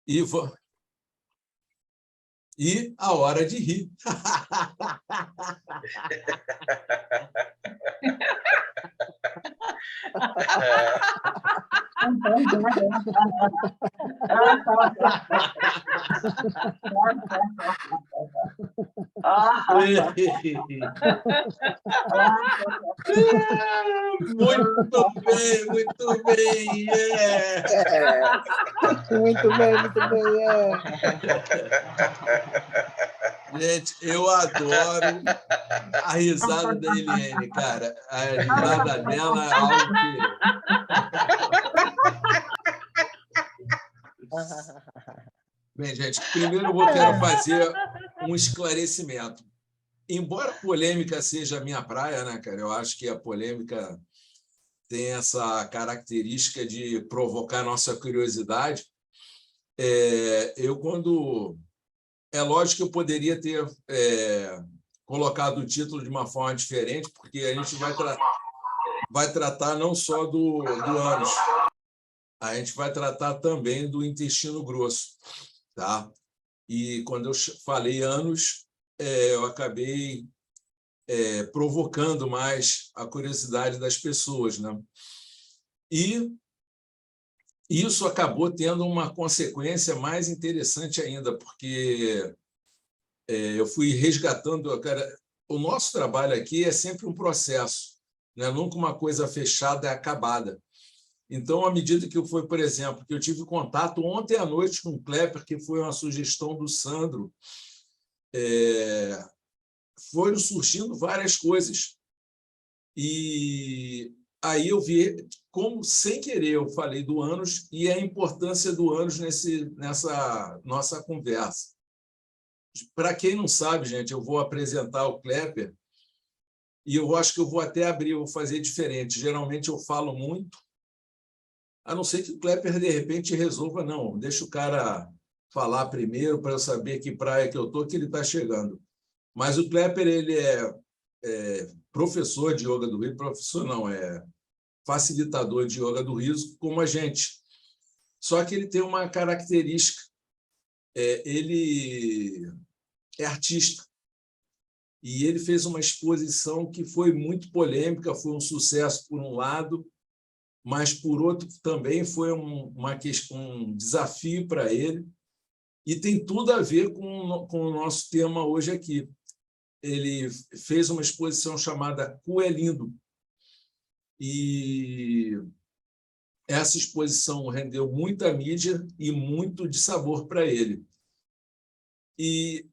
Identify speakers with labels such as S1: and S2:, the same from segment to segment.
S1: E a hora de rir. Muito bem, muito bem.
S2: Muito bem, muito bem.
S1: Gente, eu adoro a risada da Eliane, cara. A risada dela é algo que... Bem, gente, primeiro eu quero fazer um esclarecimento. Embora a polêmica seja a minha praia, né, cara? Eu acho que a polêmica tem essa característica de provocar nossa curiosidade. Quando... É lógico que eu poderia ter colocado o título de uma forma diferente, porque a gente vai tratar não só do ânus, a gente vai tratar também do intestino grosso, tá? E quando eu falei ânus, eu acabei provocando mais a curiosidade das pessoas, né? E isso acabou tendo uma consequência mais interessante ainda, porque eu fui resgatando... Cara, o nosso trabalho aqui é sempre um processo, né? Nunca uma coisa fechada e acabada. Então, à medida que por exemplo, que eu tive contato ontem à noite com o Klepper, que foi uma sugestão do Sandro, foram surgindo várias coisas. E aí eu vi como, sem querer, eu falei do ânus e a importância do ânus nessa nossa conversa. Para quem não sabe, gente, eu vou apresentar o Klepper e eu acho que eu vou até abrir, eu vou fazer diferente. Geralmente eu falo muito, a não ser que o Klepper, de repente, resolva, não, deixa o cara falar primeiro para eu saber que praia que eu estou, que ele está chegando. Mas o Klepper, ele é professor de Yoga do Riso, professor não, facilitador de Yoga do Riso, como a gente. Só que ele tem uma característica, ele é artista. E ele fez uma exposição que foi muito polêmica, foi um sucesso por um lado, mas, por outro, também foi um desafio para ele, e tem tudo a ver com o nosso tema hoje aqui. Ele fez uma exposição chamada Cu é Lindo, e essa exposição rendeu muita mídia e muito de sabor para ele. E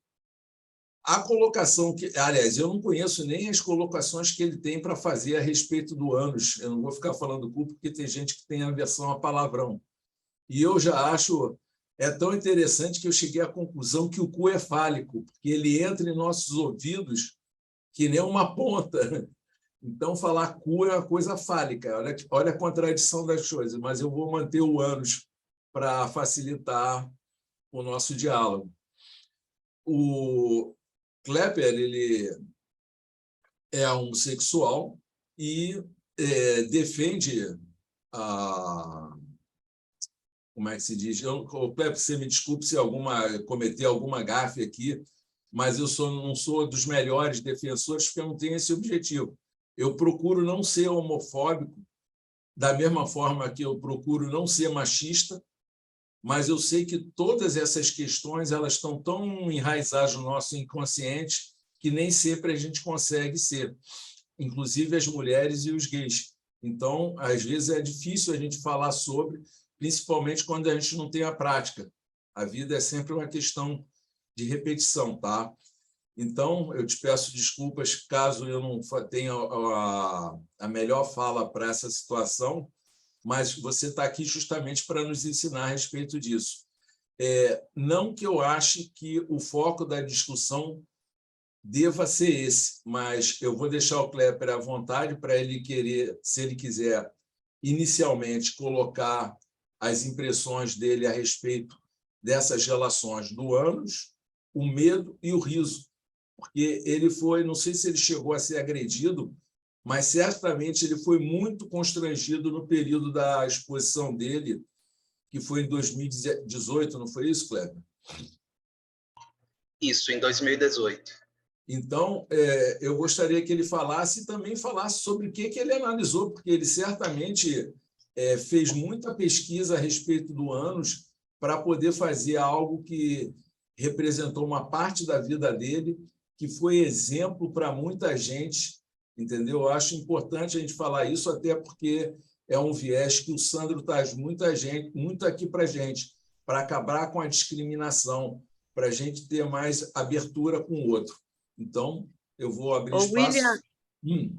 S1: a colocação que... Aliás, eu não conheço nem as colocações que ele tem para fazer a respeito do ânus. Eu não vou ficar falando cu, porque tem gente que tem aversão a palavrão. E eu já acho... tão interessante que eu cheguei à conclusão que o cu é fálico, porque ele entra em nossos ouvidos que nem uma ponta. Então, falar cu é uma coisa fálica. Olha a contradição das coisas, mas eu vou manter o ânus para facilitar o nosso diálogo. O Klepper, ele é homossexual e defende a... Como é que se diz? Klepper, você me desculpe se cometer alguma gafe aqui, mas eu não sou dos melhores defensores, porque eu não tenho esse objetivo. Eu procuro não ser homofóbico, da mesma forma que eu procuro não ser machista, mas eu sei que todas essas questões elas estão tão enraizadas no nosso inconsciente que nem sempre a gente consegue ser, inclusive as mulheres e os gays. Então, às vezes, é difícil a gente falar sobre, principalmente quando a gente não tem a prática. A vida é sempre uma questão de repetição, tá? Então, eu te peço desculpas caso eu não tenha a melhor fala para essa situação, mas você está aqui justamente para nos ensinar a respeito disso. Não que eu ache que o foco da discussão deva ser esse, mas eu vou deixar o Klepper à vontade para ele querer, se ele quiser, inicialmente colocar as impressões dele a respeito dessas relações do ânus, o medo e o riso, porque ele foi, não sei se ele chegou a ser agredido, mas certamente ele foi muito constrangido no período da exposição dele, que foi em 2018, não foi isso, Kleber?
S3: Isso, em 2018.
S1: Então, eu gostaria que ele falasse e também falasse sobre o que ele analisou, porque ele certamente fez muita pesquisa a respeito do ânus para poder fazer algo que representou uma parte da vida dele, que foi exemplo para muita gente, entendeu? Eu acho importante a gente falar isso, até porque é um viés que o Sandro traz muito aqui para a gente, para acabar com a discriminação, para a gente ter mais abertura com o outro. Então, eu vou abrir espaço.
S4: William,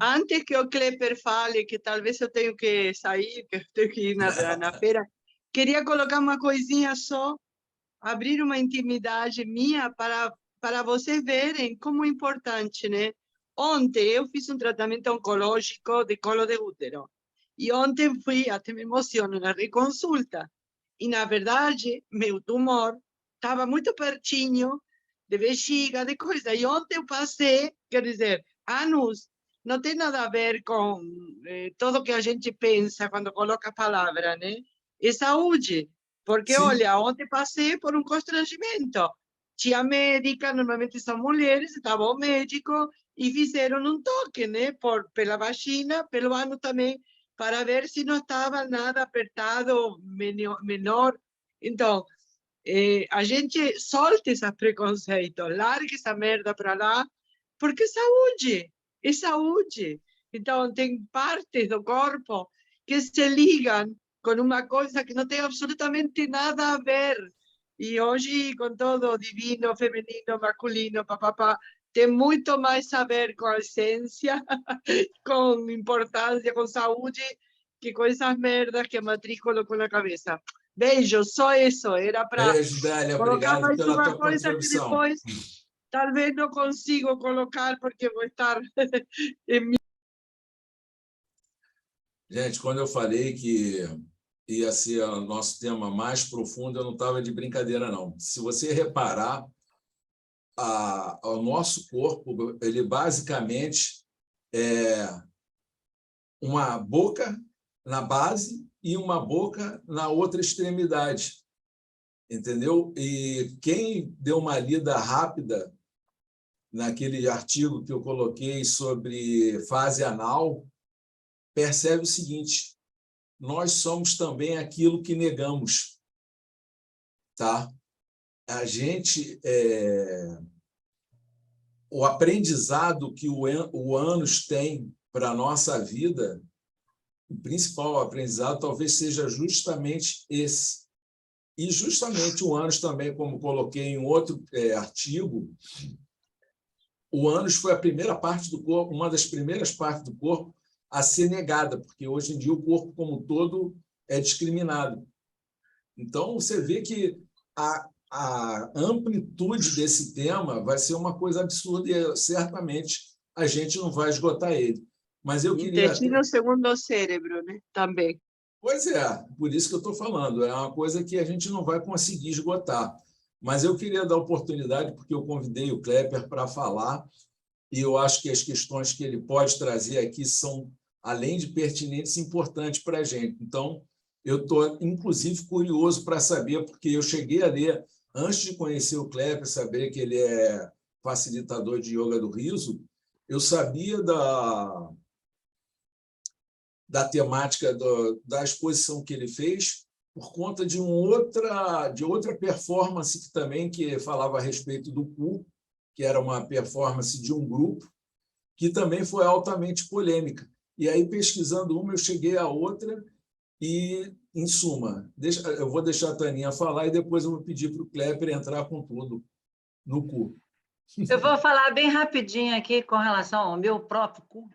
S4: antes que o Klepper fale, que talvez eu tenho que sair, que eu tenho que ir na feira, queria colocar uma coisinha só, abrir uma intimidade minha para vocês verem como é importante, né? Ontem eu fiz um tratamento oncológico de colo de útero. E ontem fui, até me emociono, na reconsulta. E, na verdade, meu tumor estava muito pertinho de bexiga, de coisa. E ontem eu passei, quer dizer, ânus não tem nada a ver com tudo que a gente pensa quando coloca a palavra, né? É saúde. Porque,
S1: Sim.
S4: olha, ontem passei por um constrangimento. Tinha médica, normalmente são mulheres, estava o médico e fizeram um toque, né? Pela vagina, pelo ânus também, para ver se não estava nada apertado, menor. Então, a gente solta esses preconceitos, larga essa merda para lá, porque é saúde. Então, tem partes do corpo que se ligam com uma coisa que não tem absolutamente nada a ver. E hoje, com todo divino, feminino, masculino, papapá, tem muito mais a ver com a essência, com importância, com saúde, que com essas merdas que a matriz colocou na cabeça. Beijo, só isso. Era para
S1: Beijo, Dália.
S4: colocar
S1: Obrigado
S4: mais
S1: pela
S4: uma
S1: tua
S4: coisa que
S1: contribuição.
S4: depois talvez não consigo colocar, porque vou estar em
S1: Gente, quando eu falei que ia ser o nosso tema mais profundo, eu não estava de brincadeira, não. Se você reparar, o nosso corpo, ele basicamente é uma boca na base e uma boca na outra extremidade, entendeu? E quem deu uma lida rápida naquele artigo que eu coloquei sobre fase anal, percebe o seguinte: nós somos também aquilo que negamos, tá? A gente, o aprendizado que o ânus tem para a nossa vida, o principal aprendizado talvez seja justamente esse. E justamente o ânus também, como coloquei em outro artigo, o ânus foi a primeira parte do corpo, uma das primeiras partes do corpo a ser negada, porque hoje em dia o corpo como um todo é discriminado. Então, você vê que a amplitude desse tema vai ser uma coisa absurda e certamente a gente não vai esgotar ele. Mas eu queria...
S4: intestino segundo o cérebro, né? Também.
S1: Pois é, por isso que eu estou falando. É uma coisa que a gente não vai conseguir esgotar. Mas eu queria dar oportunidade, porque eu convidei o Klepper para falar, e eu acho que as questões que ele pode trazer aqui são, além de pertinentes, importantes para a gente. Então, eu estou, inclusive, curioso para saber, porque eu cheguei a ler, antes de conhecer o Klepper, saber que ele é facilitador de yoga do riso, eu sabia da temática da exposição que ele fez por conta de outra performance que falava a respeito do cu, que era uma performance de um grupo, que também foi altamente polêmica. E aí, pesquisando uma, eu cheguei a outra e, em suma, eu vou deixar a Taninha falar e depois eu vou pedir para o Klepper entrar com tudo no cu.
S5: Eu vou falar bem rapidinho aqui com relação ao meu próprio cu.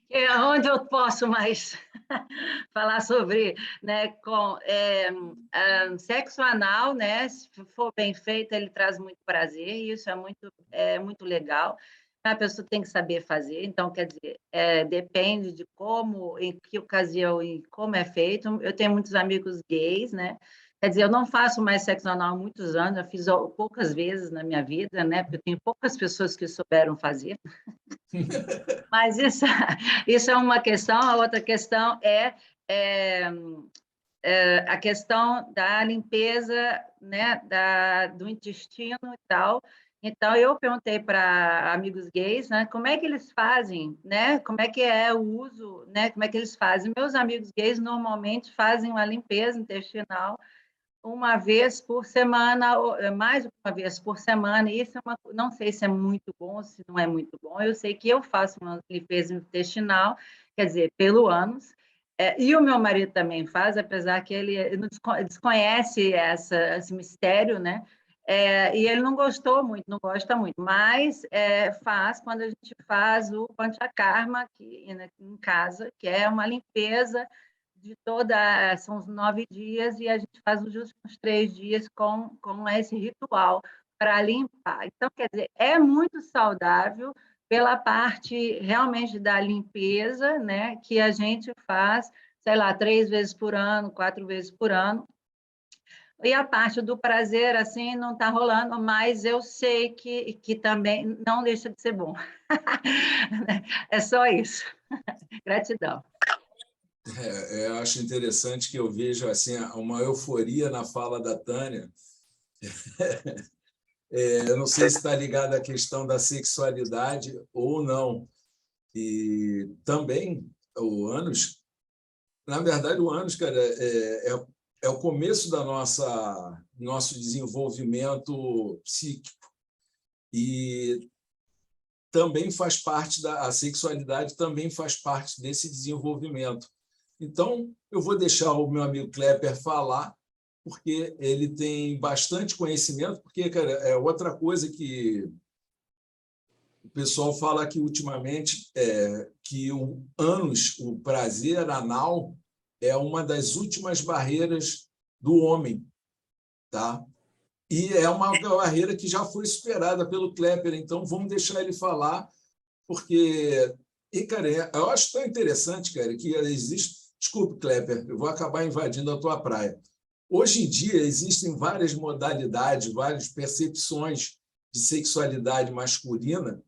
S5: É onde eu posso mais falar sobre, né, sexo anal, né, se for bem feito, ele traz muito prazer, e isso é muito legal. A pessoa tem que saber fazer, então, quer dizer, depende de como, em que ocasião e como é feito. Eu tenho muitos amigos gays, né? Quer dizer, eu não faço mais sexo anal há muitos anos, eu fiz poucas vezes na minha vida, né? Porque eu tenho poucas pessoas que souberam fazer. Mas isso é uma questão. A outra questão é a questão da limpeza, né, do intestino e tal. Então, eu perguntei para amigos gays, né, como é que eles fazem, né, como é que é o uso, né, como é que eles fazem. Meus amigos gays normalmente fazem uma limpeza intestinal uma vez por semana, ou mais de uma vez por semana. Isso não sei se é muito bom, se não é muito bom. Eu sei que eu faço uma limpeza intestinal, quer dizer, pelo ânus. E o meu marido também faz, apesar que ele não desconhece esse mistério, né? E ele não gostou muito, não gosta muito, mas faz quando a gente faz o Panchakarma aqui em casa, que é uma limpeza de são os 9 dias, e a gente faz os últimos 3 dias com esse ritual para limpar. Então, quer dizer, é muito saudável pela parte realmente da limpeza, né, que a gente faz, sei lá, 3 vezes por ano, 4 vezes por ano. E a parte do prazer, assim, não está rolando, mas eu sei que também não deixa de ser bom. É só isso. Gratidão.
S1: Eu acho interessante que eu vejo assim, uma euforia na fala da Tânia. Eu não sei se está ligado à questão da sexualidade ou não. E também o ânus, na verdade, o ânus, cara, é o começo da nosso desenvolvimento psíquico. E também faz parte a sexualidade também faz parte desse desenvolvimento. Então, eu vou deixar o meu amigo Klepper falar, porque ele tem bastante conhecimento, porque, cara, é outra coisa que o pessoal fala aqui ultimamente, que o ânus, o prazer anal, é uma das últimas barreiras do homem, tá? E é uma barreira que já foi superada pelo Klepper, então vamos deixar ele falar, porque... E, cara, eu acho tão interessante, cara, que existe... Desculpe, Klepper, eu vou acabar invadindo a tua praia. Hoje em dia, existem várias modalidades, várias percepções de sexualidade masculina,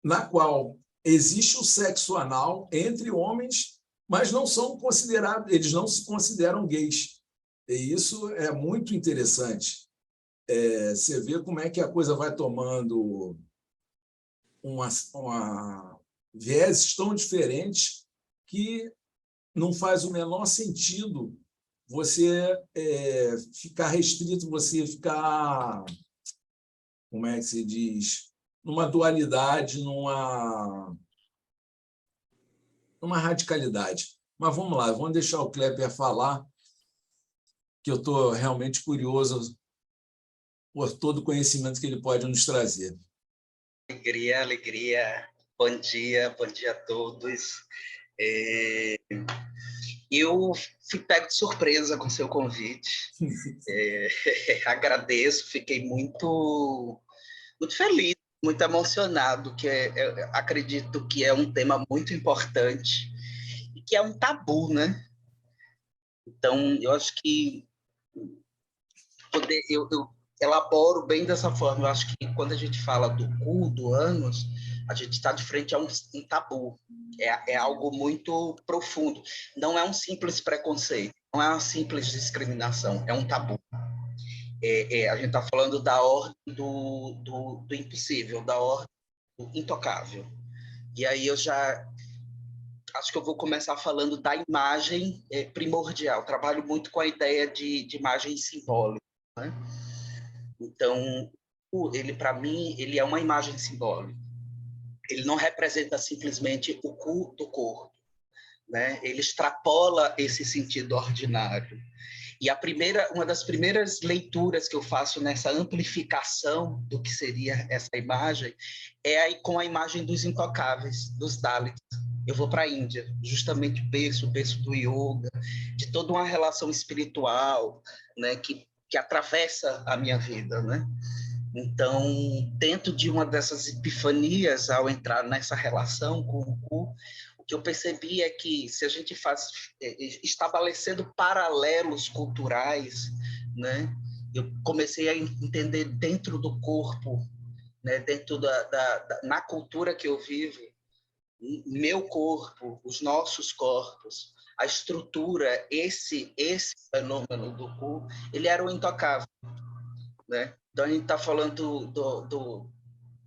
S1: na qual existe o sexo anal entre homens, mas não são considerados, eles não se consideram gays. E isso é muito interessante. Você vê como é que a coisa vai tomando vieses tão diferentes que não faz o menor sentido você ficar restrito, você ficar, como é que se diz, numa dualidade, numa radicalidade. Mas vamos lá, vamos deixar o Klepper falar, que eu estou realmente curioso por todo o conhecimento que ele pode nos trazer.
S3: Alegria, alegria. Bom dia a todos. Eu fui pego de surpresa com seu convite. Agradeço, fiquei muito feliz, muito emocionado, que acredito que é um tema muito importante e que é um tabu, né? Então, eu acho que eu elaboro bem dessa forma. Eu acho que quando a gente fala do cu, do ânus, a gente está de frente a um tabu. É algo muito profundo. Não é um simples preconceito, não é uma simples discriminação, é um tabu. A gente está falando da ordem do impossível, da ordem do intocável. E aí eu já acho que eu vou começar falando da imagem primordial. Trabalho muito com a ideia de imagem simbólica, né? Então, ele, para mim, ele é uma imagem simbólica. Ele não representa simplesmente o cu do corpo, né? Ele extrapola esse sentido ordinário. E uma das primeiras leituras que eu faço nessa amplificação do que seria essa imagem é com a imagem dos intocáveis, dos Dalits. Eu vou para a Índia, justamente o berço do yoga, de toda uma relação espiritual, né, que atravessa a minha vida, né? Então, dentro de uma dessas epifanias, ao entrar nessa relação com o cu, o que eu percebi é que se a gente estabelecendo paralelos culturais, né, eu comecei a entender dentro do corpo, né, dentro na cultura que eu vivo, meu corpo, os nossos corpos, a estrutura, esse fenômeno do cu, ele era o intocável, né? Então, a gente está falando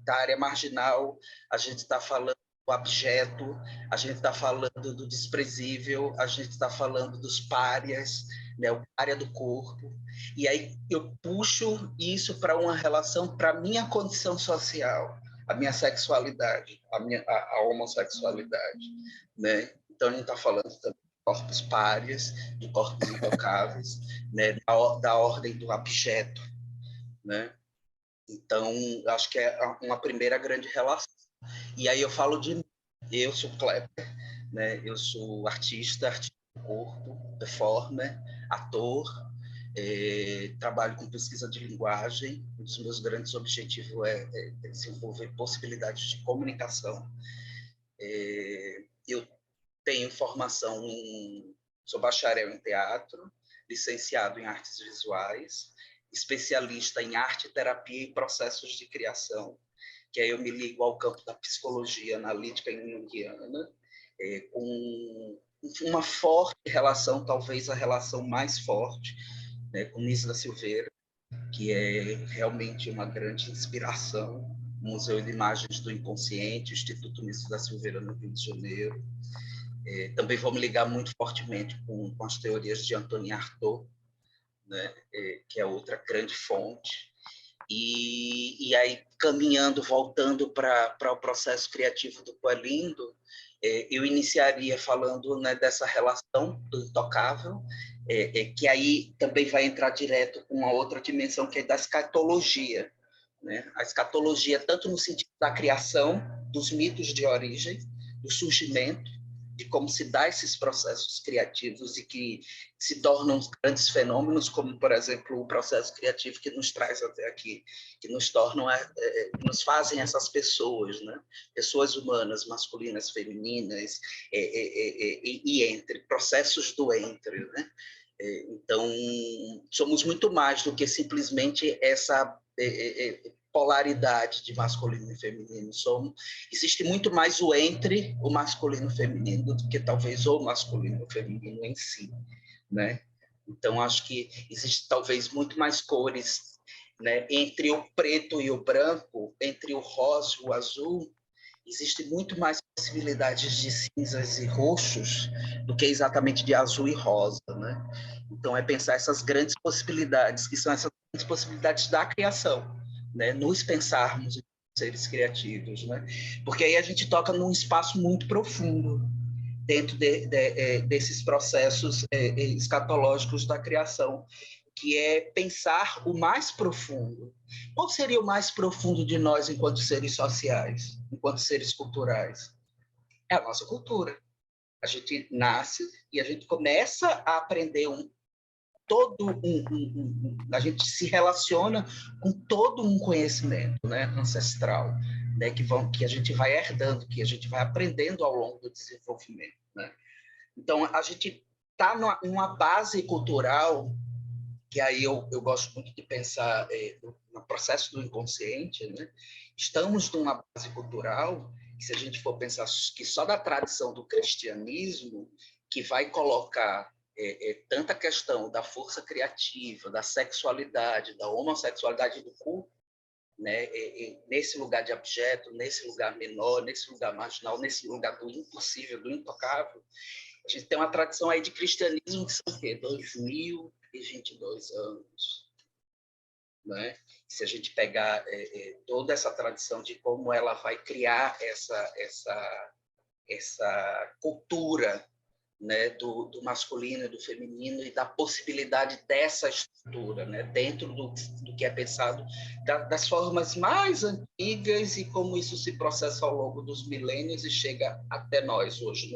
S3: da área marginal, a gente está falando do abjeto, a gente está falando do desprezível, a gente está falando dos párias, né? O pária do corpo. E aí eu puxo isso para uma relação, para a minha condição social, a minha sexualidade, a homossexualidade, né? Então, a gente está falando também de corpos párias, de corpos intocáveis, né? Da ordem do abjeto, né? Então, acho que é uma primeira grande relação. E aí eu falo de mim. Eu sou Kleber, né? Eu sou artista do corpo, performer, ator, trabalho com pesquisa de linguagem. Um dos meus grandes objetivos é desenvolver possibilidades de comunicação. Eu tenho formação sou bacharel em teatro, licenciado em artes visuais, especialista em arte, terapia e processos de criação, que aí eu me ligo ao campo da psicologia analítica junguiana, com uma forte relação, talvez a relação mais forte, né, com Nise da Silveira, que é realmente uma grande inspiração, o Museu de Imagens do Inconsciente, o Instituto Nise da Silveira, no Rio de Janeiro. Também vou me ligar muito fortemente com as teorias de Antonin Artaud, né, que é outra grande fonte. E aí, caminhando, voltando para o processo criativo do Poelindo, eu iniciaria falando, né, dessa relação do intocável, que aí também vai entrar direto com uma outra dimensão, que é da escatologia, né? A escatologia, tanto no sentido da criação, dos mitos de origem, do surgimento, de como se dá esses processos criativos e que se tornam grandes fenômenos, como, por exemplo, o processo criativo que nos traz até aqui, que nos tornam, nos fazem essas pessoas, né? Pessoas humanas, masculinas, femininas, e entre, processos do entre, né? Então, somos muito mais do que simplesmente essa polaridade de masculino e feminino. Existe muito mais o entre o masculino e o feminino do que talvez o masculino e o feminino em si, né? Então, acho que existe talvez muito mais cores, né? Entre o preto e o branco, entre o rosa e o azul, existe muito mais possibilidades de cinzas e roxos do que exatamente de azul e rosa, né? Então, é pensar essas grandes possibilidades, que são essas grandes possibilidades da criação, né? Nos pensarmos seres criativos, né? Porque aí a gente toca num espaço muito profundo dentro desses processos escatológicos da criação, que é pensar o mais profundo. Qual seria o mais profundo de nós enquanto seres sociais, enquanto seres culturais? É a nossa cultura. A gente nasce e a gente começa a aprender a gente se relaciona com todo um conhecimento, né, ancestral, né, que a gente vai herdando, que a gente vai aprendendo ao longo do desenvolvimento, né? Então, a gente está numa base cultural, que aí eu gosto muito de pensar no processo do inconsciente, né? Estamos numa base cultural que, se a gente for pensar que só da tradição do cristianismo, que vai colocar tanta questão da força criativa, da sexualidade, da homossexualidade do corpo, né? Nesse lugar de abjeto, nesse lugar menor, nesse lugar marginal, nesse lugar do impossível, do intocável. A gente tem uma tradição aí de cristianismo que são o quê? 2022 anos. Né? Se a gente pegar toda essa tradição de como ela vai criar essa cultura, né, do masculino e do feminino e da possibilidade dessa estrutura, né, dentro do que é pensado, das formas mais antigas e como isso se processa ao longo dos milênios e chega até nós hoje,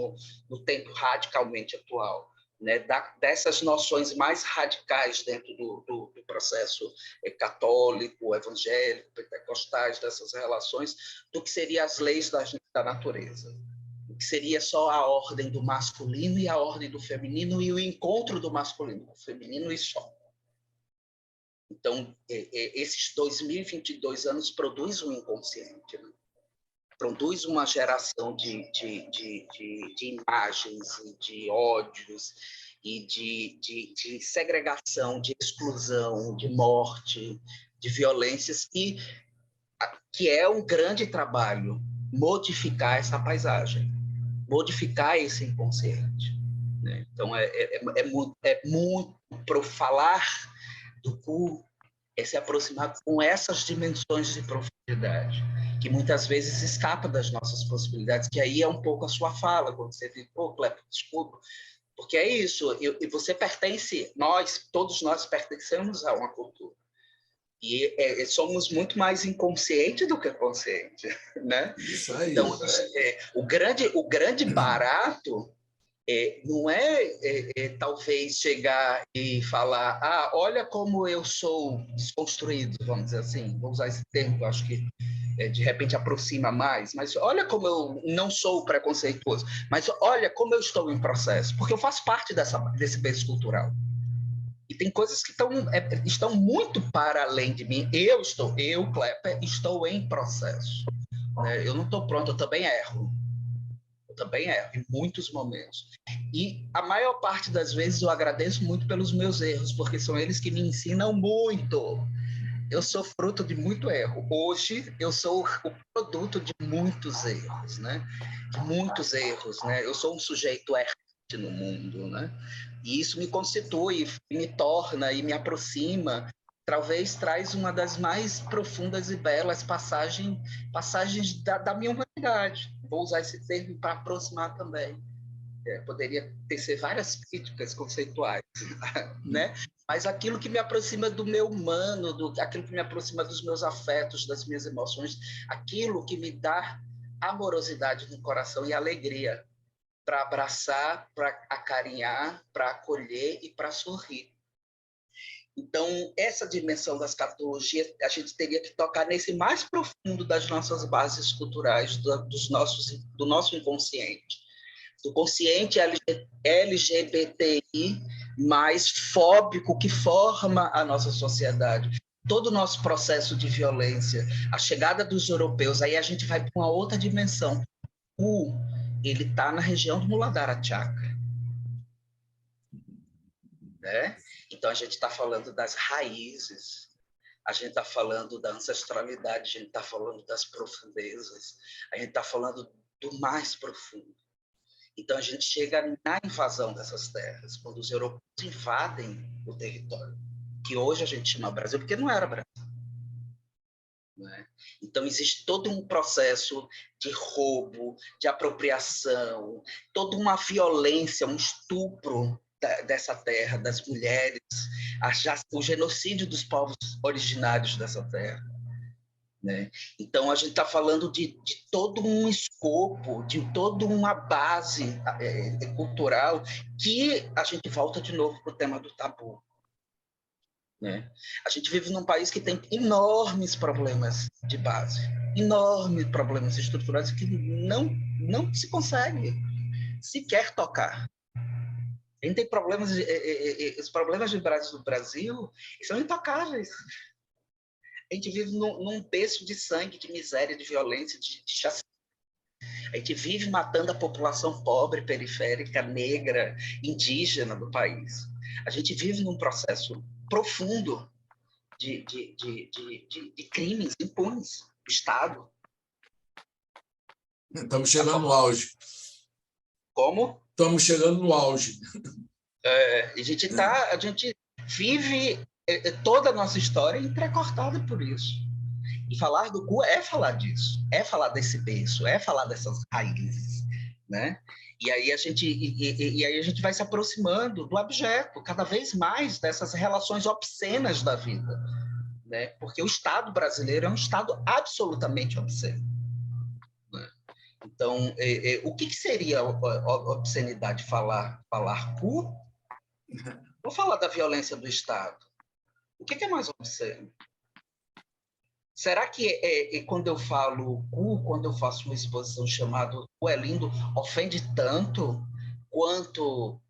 S3: no tempo radicalmente atual, né, dessas noções mais radicais dentro do processo católico, evangélico, pentecostais, dessas relações, do que seriam as leis da natureza. Que seria só a ordem do masculino e a ordem do feminino e o encontro do masculino com o feminino e só. Então, esses 2022 anos produzem um inconsciente, né? produz uma geração de imagens, e de ódios, e de segregação, de exclusão, de morte, de violências, que é um grande trabalho modificar essa paisagem, modificar esse inconsciente, né? Então, muito para falar do cu, é se aproximar com essas dimensões de profundidade, que muitas vezes escapa das nossas possibilidades, que aí é um pouco a sua fala, quando você diz, pô, Cleber, desculpa, porque é isso, e você pertence, todos nós pertencemos a uma cultura, e somos muito mais inconscientes do que conscientes, né?
S1: Isso aí.
S3: Então, o grande barato não talvez chegar e falar, olha como eu sou desconstruído, vamos dizer assim, vou usar esse termo, acho que de repente aproxima mais, mas olha como eu não sou preconceituoso, mas olha como eu estou em processo, porque eu faço parte desse berço cultural. E tem coisas que estão muito para além de mim. Eu, Klepper, estou em processo, né? Eu não estou pronto, eu também erro. Em muitos momentos. E a maior parte das vezes eu agradeço muito pelos meus erros, porque são eles que me ensinam muito. Eu sou fruto de muito erro. Hoje eu sou o produto de muitos erros, né? De muitos erros, né? Eu sou um sujeito errante no mundo, né? E isso me constitui, me torna e me aproxima. Talvez traz uma das mais profundas e belas passagens da minha humanidade. Vou usar esse termo para aproximar também. Poderia tecer várias críticas conceituais, né? Mas aquilo que me aproxima do meu humano, aquilo que me aproxima dos meus afetos, das minhas emoções, aquilo que me dá amorosidade no coração e alegria para abraçar, para acarinhar, para acolher e para sorrir. Então, essa dimensão da escatologia, a gente teria que tocar nesse mais profundo das nossas bases culturais, do nosso inconsciente. Do consciente LGBTI mais fóbico que forma a nossa sociedade. Todo o nosso processo de violência, a chegada dos europeus, aí a gente vai para uma outra dimensão. Ele está na região do Muladhara Chakra, né? Então, a gente está falando das raízes, a gente está falando da ancestralidade, a gente está falando das profundezas, a gente está falando do mais profundo. Então, a gente chega na invasão dessas terras, quando os europeus invadem o território, que hoje a gente chama Brasil, porque não era Brasil. Né? Então, existe todo um processo de roubo, de apropriação, toda uma violência, um estupro dessa terra, das mulheres, o genocídio dos povos originários dessa terra. Né? Então, a gente está falando de todo um escopo, de toda uma base cultural que a gente volta de novo para o tema do tabu. Né? A gente vive num país que tem enormes problemas de base, enormes problemas estruturais que não se consegue sequer tocar. A gente tem problemas, os problemas de base do Brasil são intocáveis. A gente vive num berço de sangue, de miséria, de violência, de chacina. A gente vive matando a população pobre, periférica, negra, indígena do país. A gente vive num processo profundo de crimes impunes do Estado.
S1: Estamos chegando no auge.
S3: Como?
S1: Estamos chegando no auge.
S3: A gente vive toda a nossa história entrecortada por isso. E falar do cu é falar disso, é falar desse berço, é falar dessas raízes, né? E aí a gente vai se aproximando do abjeto, cada vez mais dessas relações obscenas da vida, né? Porque o Estado brasileiro é um Estado absolutamente obsceno. Né? Então, o que seria obscenidade? Falar cu? Vou falar da violência do Estado. O que é mais obsceno? Será que quando eu falo cu, quando eu faço uma exposição chamada "Cu é lindo", ofende tanto quanto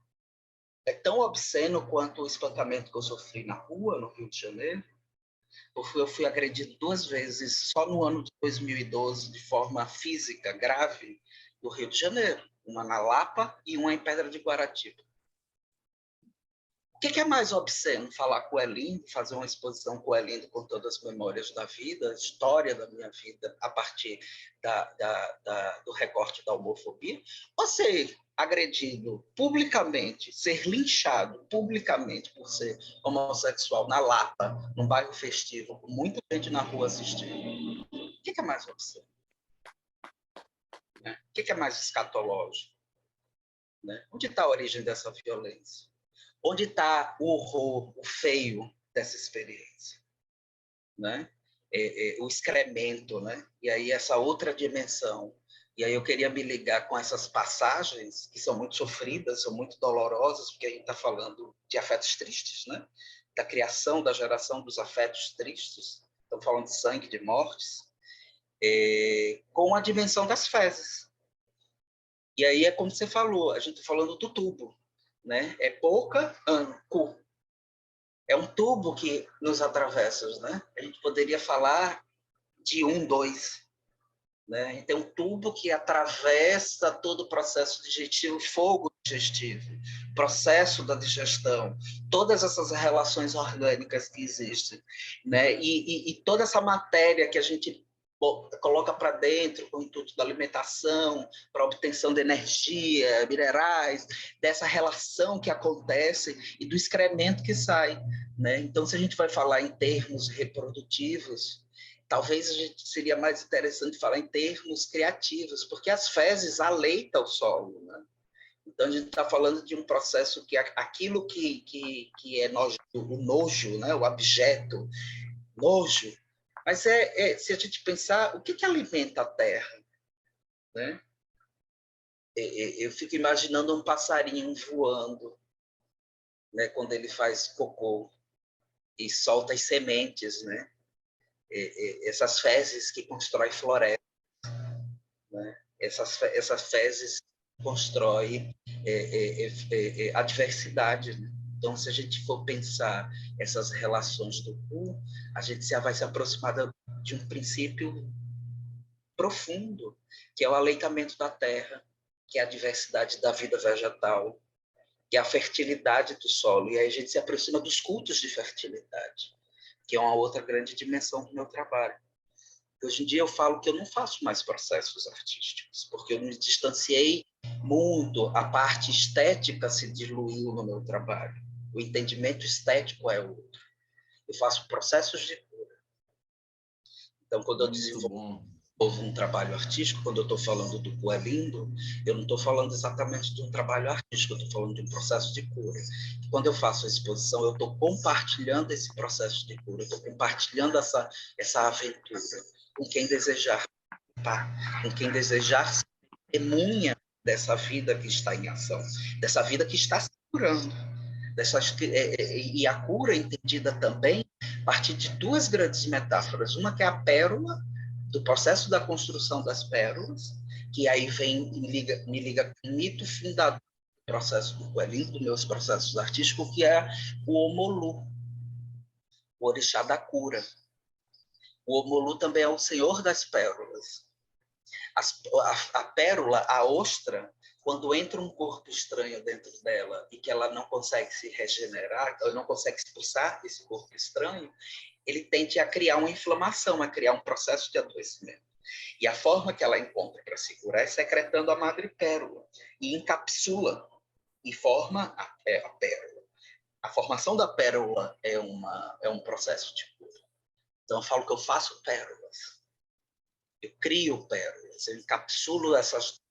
S3: é tão obsceno quanto o espancamento que eu sofri na rua, no Rio de Janeiro? porque eu fui agredido 2 vezes só no ano de 2012, de forma física grave, no Rio de Janeiro. Uma na Lapa e uma em Pedra de Guaratiba. O que é mais obsceno? Falar com o Elindo, fazer uma exposição com o Elindo com todas as memórias da vida, a história da minha vida, a partir do recorte da homofobia? Ou ser agredido publicamente, ser linchado publicamente por ser homossexual na Lapa, num bairro festivo, com muita gente na rua assistindo? O que é mais obsceno? Né? O que é mais escatológico? Né? Onde está a origem dessa violência? Onde está o horror, o feio dessa experiência? Né? O excremento, né? E aí essa outra dimensão. E aí eu queria me ligar com essas passagens que são muito sofridas, são muito dolorosas, porque a gente está falando de afetos tristes, né? Da criação, da geração dos afetos tristes. Estamos falando de sangue, de mortes, com a dimensão das fezes. E aí é como você falou, a gente está falando do tubo. Né? É boca, ano, cu. É um tubo que nos atravessa, né? A gente poderia falar de 1, 2. Né? Então, um tubo que atravessa todo o processo digestivo, fogo digestivo, processo da digestão, todas essas relações orgânicas que existem. Né? E toda essa matéria que a gente coloca para dentro com o intuito da alimentação, para obtenção de energia, minerais, dessa relação que acontece e do excremento que sai. Né? Então, se a gente vai falar em termos reprodutivos, talvez a gente seria mais interessante falar em termos criativos, porque as fezes aleitam o solo. Né? Então, a gente está falando de um processo que aquilo que é nojo, o nojo, né? O abjeto, nojo. Mas se a gente pensar, o que alimenta a Terra? Né? Eu fico imaginando um passarinho voando, né, quando ele faz cocô e solta as sementes, né? Essas fezes que constroem florestas, né? Essas fezes constroem a diversidade. Né? Então, se a gente for pensar essas relações do cu, a gente já vai se aproximar de um princípio profundo, que é o aleitamento da terra, que é a diversidade da vida vegetal, que é a fertilidade do solo. E aí a gente se aproxima dos cultos de fertilidade, que é uma outra grande dimensão do meu trabalho. Hoje em dia eu falo que eu não faço mais processos artísticos, porque eu me distanciei muito, a parte estética se diluiu no meu trabalho. O entendimento estético é outro. Eu faço processos de cura. Então, quando eu desenvolvo um trabalho artístico, quando eu estou falando do Cu é Lindo, eu não estou falando exatamente de um trabalho artístico, eu estou falando de um processo de cura. Quando eu faço a exposição, eu estou compartilhando esse processo de cura, eu estou compartilhando essa aventura com quem desejar, com quem desejar ser testemunha dessa vida que está em ação, dessa vida que está se curando. E a cura entendida também a partir de 2 grandes metáforas. Uma que é a pérola, do processo da construção das pérolas, que aí vem me liga com o mito fundador do processo do Coelhinho, dos meus processos artísticos, que é o Omolu, o orixá da cura. O Omolu também é o senhor das pérolas. A pérola, a ostra, quando entra um corpo estranho dentro dela e que ela não consegue se regenerar, ela não consegue expulsar esse corpo estranho, ele tende a criar uma inflamação, a criar um processo de adoecimento. E a forma que ela encontra para se curar é secretando a madrepérola e encapsula e forma a pérola. A formação da pérola é um processo de cura. Então, eu falo que eu faço pérolas. Eu crio pérolas, eu encapsulo essas,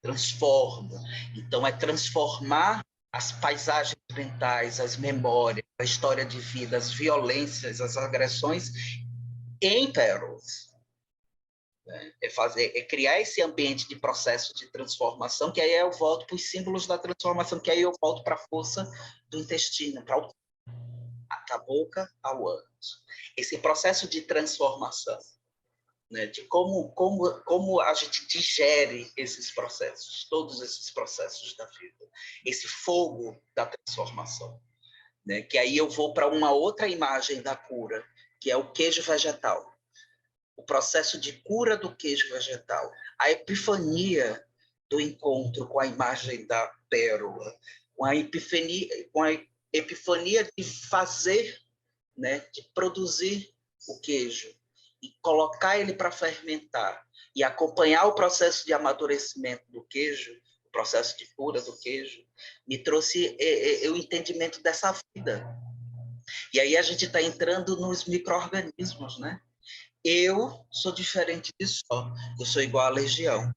S3: transformo. Então, é transformar as paisagens mentais, as memórias, a história de vida, as violências, as agressões em pérolas. É criar esse ambiente de processo de transformação, que aí eu volto para os símbolos da transformação, que aí eu volto para a força do intestino, para a boca ao ânus. Esse processo de transformação, né, de como a gente digere esses processos, todos esses processos da vida, esse fogo da transformação, né, que aí eu vou para uma outra imagem da cura, que é o queijo vegetal. O processo de cura do queijo vegetal. A epifania do encontro com a imagem da pérola, com a epifania de fazer, né, de produzir o queijo e colocar ele para fermentar e acompanhar o processo de amadurecimento do queijo, o processo de cura do queijo, me trouxe o entendimento dessa vida. E aí a gente está entrando nos micro-organismos, né? Eu sou diferente de só, eu sou igual à legião.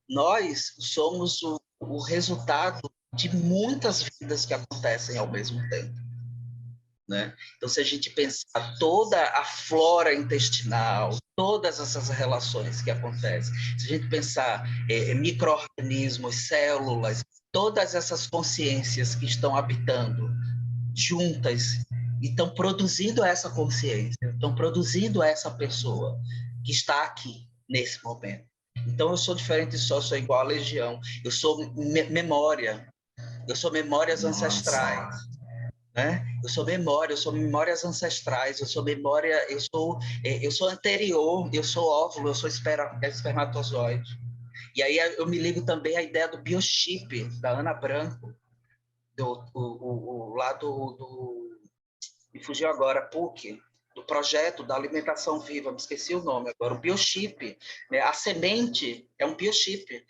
S3: Nós somos o resultado de muitas vidas que acontecem ao mesmo tempo, né? Então, se a gente pensar toda a flora intestinal, todas essas relações que acontecem, se a gente pensar micro-organismos, células, todas essas consciências que estão habitando juntas e estão produzindo essa consciência, estão produzindo essa pessoa que está aqui nesse momento. Então, eu sou diferente só, sou igual à legião. Eu sou memória. Eu sou memórias ancestrais. Né? Eu sou memórias ancestrais, eu sou memória, eu sou anterior, eu sou óvulo, eu sou espermatozoide. E aí eu me ligo também à ideia do biochip, da Ana Branco, lá me fugiu agora, PUC, do projeto da alimentação viva, me esqueci o nome agora, o biochip, né? A semente é um biochip.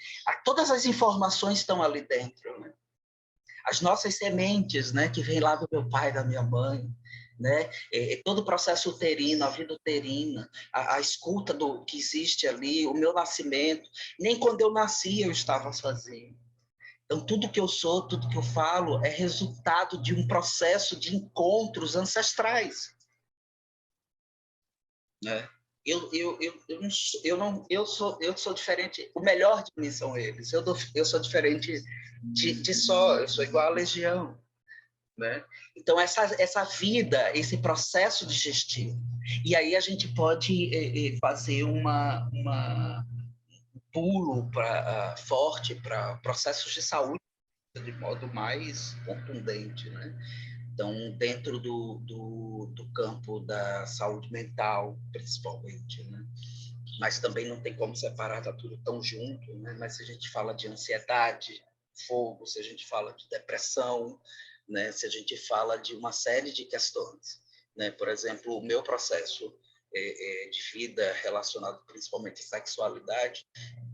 S3: Todas as informações estão ali dentro, né? As nossas sementes, né, que vem lá do meu pai, da minha mãe, né, todo o processo uterino, a vida uterina, a escuta do que existe ali, o meu nascimento. Nem quando eu nasci eu estava sozinho. Então, tudo que eu sou, tudo que eu falo é resultado de um processo de encontros ancestrais, né? Eu sou diferente. O melhor de mim são eles. Eu sou diferente de só. Eu sou igual à legião, né? Então essa vida, esse processo digestivo. E aí a gente pode fazer um pulo forte para processos de saúde de modo mais contundente, né? Então, dentro do campo da saúde mental, principalmente, né? Mas também não tem como separar, tá tudo tão junto, né? Mas se a gente fala de ansiedade, fogo, se a gente fala de depressão, né? Se a gente fala de uma série de questões, né? Por exemplo, o meu processo de vida relacionado principalmente à sexualidade,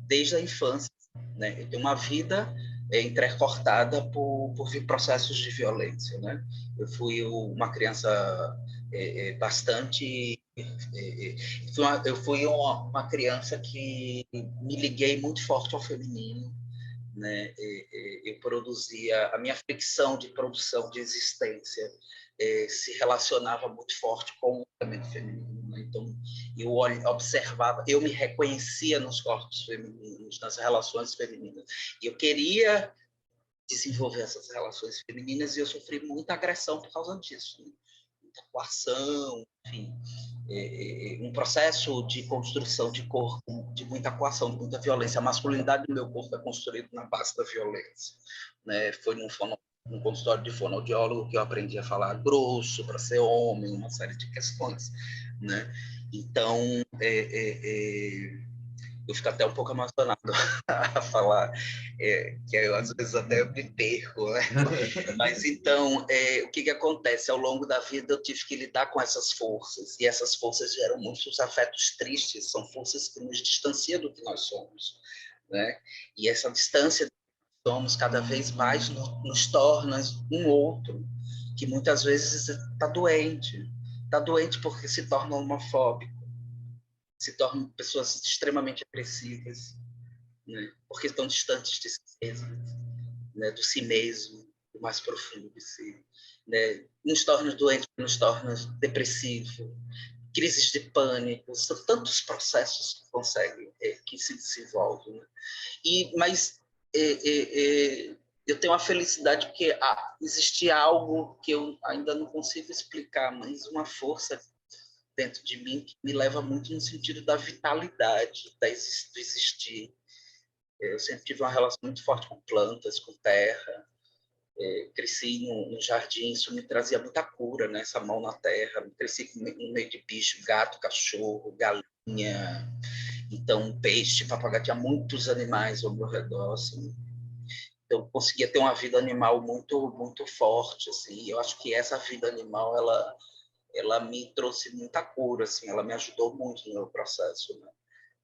S3: desde a infância, né? Eu tenho uma vida entrecortada por processos de violência, né? Eu fui uma criança bastante... eu fui uma criança que me liguei muito forte ao feminino, né? Eu produzia... A minha fricção de produção, de existência, se relacionava muito forte com o elemento feminino, né? Então, eu observava, eu me reconhecia nos corpos femininos, nas relações femininas. E eu queria desenvolver essas relações femininas e eu sofri muita agressão por causa disso, né? Muita coação, enfim. Um processo de construção de corpo, de muita coação, de muita violência. A masculinidade do meu corpo é construída na base da violência, né? Foi num consultório de fonoaudiólogo que eu aprendi a falar grosso para ser homem, uma série de questões, né? Então, eu fico até um pouco emocionado a falar, que eu, às vezes até me perco, né? Mas então, o que acontece? Ao longo da vida eu tive que lidar com essas forças, e essas forças geram muitos afetos tristes, são forças que nos distanciam do que nós somos, né? E essa distância do que somos cada vez mais nos torna um outro, que muitas vezes está doente porque se torna homofóbico, se tornam pessoas extremamente agressivas, né? Porque estão distantes de si mesmas, né? Do si mesmo, do mais profundo de si, né? Nos torna doentes, nos torna depressivo, crises de pânico, são tantos processos que conseguem, que se desenvolvem, né? Mas eu tenho a felicidade porque existe algo que eu ainda não consigo explicar, mas uma força dentro de mim que me leva muito no sentido da vitalidade, do existir. Eu sempre tive uma relação muito forte com plantas, com terra. cresci no jardim, isso me trazia muita cura, né? Essa mão na terra, cresci no meio de bicho, gato, cachorro, galinha, então peixe, papagaio, tinha muitos animais ao meu redor, assim. Eu conseguia ter uma vida animal muito forte, assim. Eu acho que essa vida animal ela me trouxe muita cura, assim, ela me ajudou muito no meu processo, né?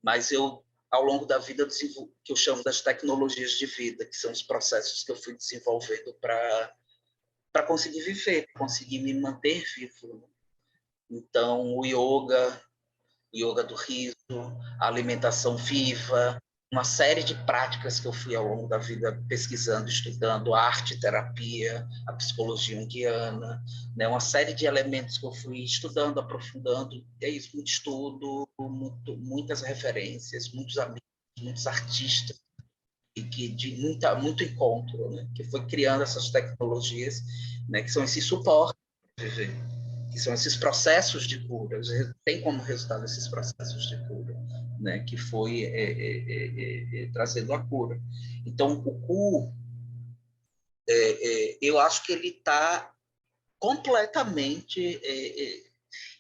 S3: Mas eu, ao longo da vida, que eu chamo das tecnologias de vida, que são os processos que eu fui desenvolvendo para conseguir viver, conseguir me manter vivo, né? Então, o yoga do riso, a alimentação viva, uma série de práticas que eu fui ao longo da vida pesquisando, estudando, arte, terapia, a psicologia junguiana, né? Uma série de elementos que eu fui estudando, aprofundando, é isso, muito estudo, muitas referências, muitos amigos, muitos artistas, e que de muito encontro, né? Que foi criando essas tecnologias, né? Que são esse suporte para viver, que são esses processos de cura, tem como resultado esses processos de cura, né? Que foi trazendo a cura. Então, o Cu, eu acho que ele está completamente,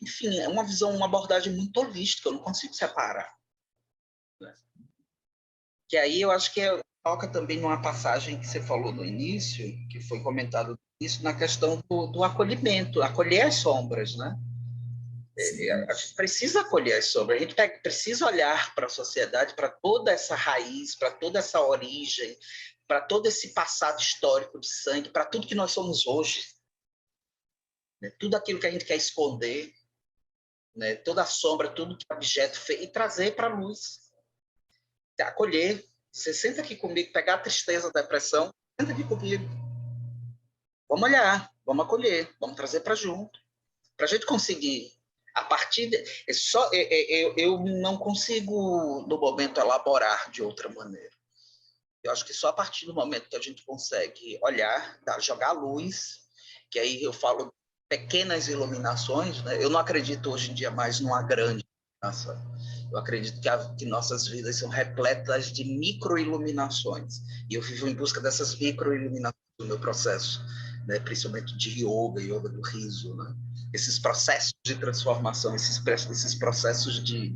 S3: enfim, é uma visão, uma abordagem muito holística, eu não consigo separar, né? Que aí eu acho que toca também numa passagem que você falou no início, que foi comentado no início, na questão do acolhimento, acolher as sombras, né? A gente precisa acolher as sombras, a gente precisa olhar para a sociedade, para toda essa raiz, para toda essa origem, para todo esse passado histórico de sangue, para tudo que nós somos hoje, né? Tudo aquilo que a gente quer esconder, né? Toda a sombra, tudo que é objeto feio, e trazer para a luz, acolher. Você senta aqui comigo, pegar a tristeza, a depressão, senta aqui comigo. Vamos olhar, vamos acolher, vamos trazer para junto, para a gente conseguir. A partir de, eu não consigo, no momento, elaborar de outra maneira. Eu acho que só a partir do momento que a gente consegue olhar, tá, jogar luz, que aí eu falo pequenas iluminações, né? Eu não acredito hoje em dia mais numa grande iluminação. Eu acredito que nossas vidas são repletas de microiluminações. E eu vivo em busca dessas microiluminações no meu processo, né? Principalmente de yoga do riso, né? Esses processos de transformação, esses processos de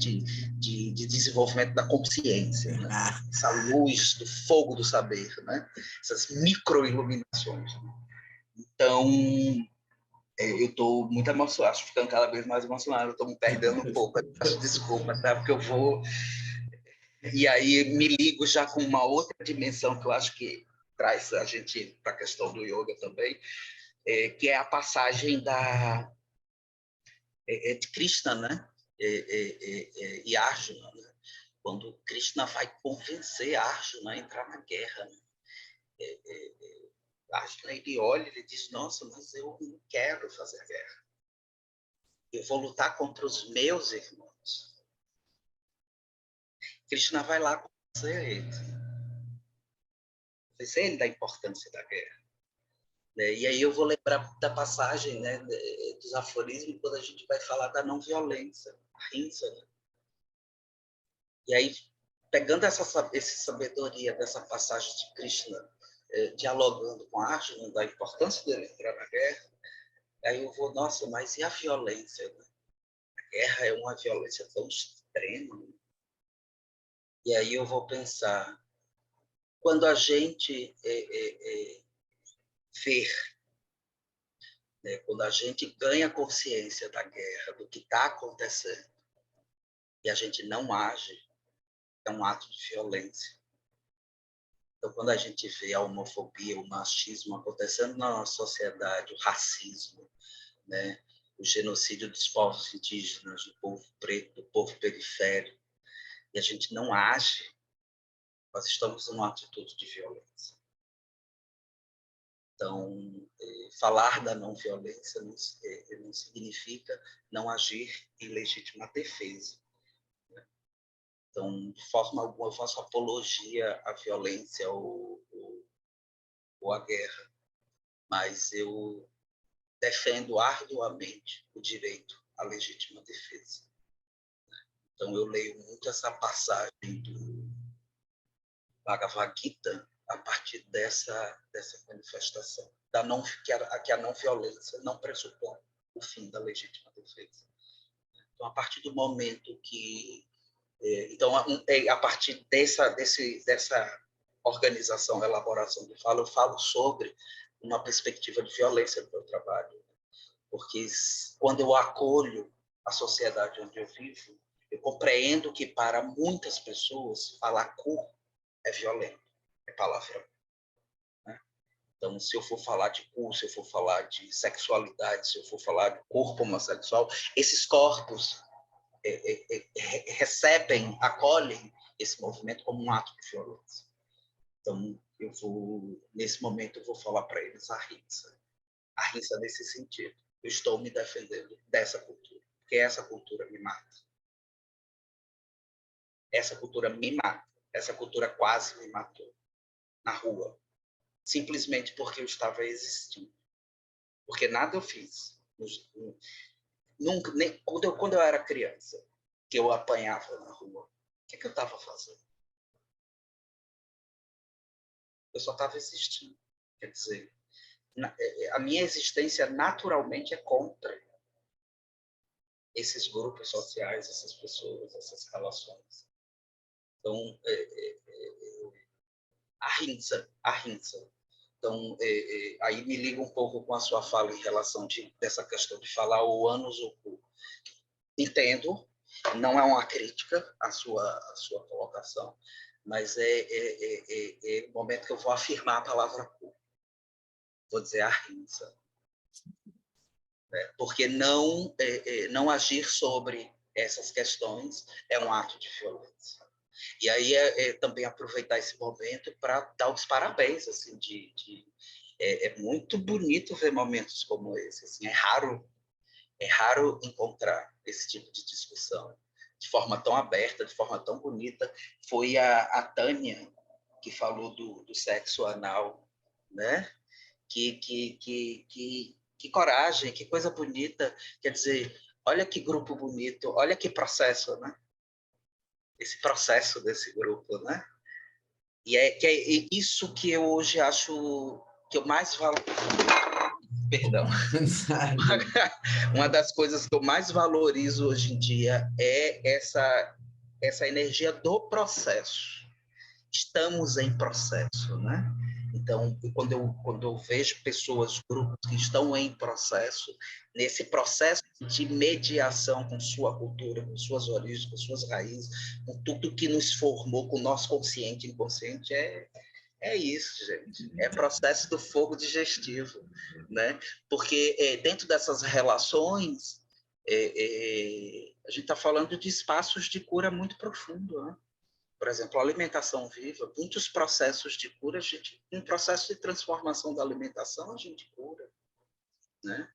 S3: desenvolvimento da consciência, né? Essa luz do fogo do saber, né? Essas microiluminações. Então, eu estou muito emocionado, acho que ficando cada vez mais emocionado, eu estou me perdendo um pouco, peço desculpa, tá? Porque eu vou... E aí me ligo já com uma outra dimensão que eu acho que traz a gente para a questão do yoga também, que é a passagem de Krishna, né? E Arjuna, né? Quando Krishna vai convencer Arjuna a entrar na guerra, né? Arjuna, ele olha, ele diz, nossa, mas eu não quero fazer guerra. Eu vou lutar contra os meus irmãos. Krishna vai lá convencer ele. Convencer ele da importância da guerra. E aí eu vou lembrar da passagem, né, dos aforismos, quando a gente vai falar da não violência, a Ahimsa, né? E aí, pegando essa sabedoria dessa passagem de Krishna, dialogando com Arjuna, da importância dele entrar na guerra, aí eu vou, nossa, mas e a violência? Né? A guerra é uma violência tão extrema. Né? E aí eu vou pensar, quando a gente vê, né, quando a gente ganha consciência da guerra, do que está acontecendo, e a gente não age, é um ato de violência. Então, quando a gente vê a homofobia, o machismo acontecendo na nossa sociedade, o racismo, né, o genocídio dos povos indígenas, do povo preto, do povo periférico, e a gente não age, nós estamos numa atitude de violência. Então, falar da não violência não significa não agir em legítima defesa. Né? Então, de forma alguma, eu faço apologia à violência ou à guerra, mas eu defendo arduamente o direito à legítima defesa. Então, eu leio muito essa passagem do Bhagavad Gita, a partir dessa manifestação, que a não violência não pressupõe o fim da legítima defesa. Então, a partir do momento que... Então, a partir dessa organização, elaboração de fala, eu falo sobre uma perspectiva de violência do meu trabalho. Porque quando eu acolho a sociedade onde eu vivo, eu compreendo que para muitas pessoas falar cu é violento, é palavrão. Né? Então, se eu for falar de cu, se eu for falar de sexualidade, se eu for falar de corpo homossexual, esses corpos recebem, acolhem esse movimento como um ato de violência. Então, nesse momento, eu vou falar para eles a rinça nesse sentido. Eu estou me defendendo dessa cultura, porque essa cultura me mata. Essa cultura me mata. Essa cultura quase me matou na rua, simplesmente porque eu estava existindo. Porque nada eu fiz. Nunca, nem quando eu era criança, que eu apanhava na rua, o que eu estava fazendo? Eu só estava existindo. Quer dizer, a minha existência naturalmente é contra esses grupos sociais, essas pessoas, essas relações. Então, a rinça. Então, aí me liga um pouco com a sua fala em relação dessa questão de falar o ânus ou cu. Entendo, não é uma crítica à sua colocação, mas é o momento que eu vou afirmar a palavra cu. Vou dizer a rinça. Porque não agir sobre essas questões é um ato de violência. E aí também aproveitar esse momento para dar os parabéns. Assim, é muito bonito ver momentos como esse. Assim, é raro encontrar esse tipo de discussão de forma tão aberta, de forma tão bonita. Foi a Tânia que falou do sexo anal, né? Que coragem, que coisa bonita. Quer dizer, olha que grupo bonito, olha que processo, né? Esse processo desse grupo, né? E é isso que eu hoje acho que eu mais valorizo. Perdão. Uma das coisas que eu mais valorizo hoje em dia é essa energia do processo. Estamos em processo, né? Então, quando eu vejo pessoas, grupos que estão em processo, nesse processo de mediação com sua cultura, com suas origens, com suas raízes, com tudo que nos formou, com o nosso consciente e inconsciente, é isso, gente. É processo do fogo digestivo, né? Porque dentro dessas relações, a gente está falando de espaços de cura muito profundo, né? Por exemplo, a alimentação viva, muitos processos de cura, um processo de transformação da alimentação, a gente cura. Né?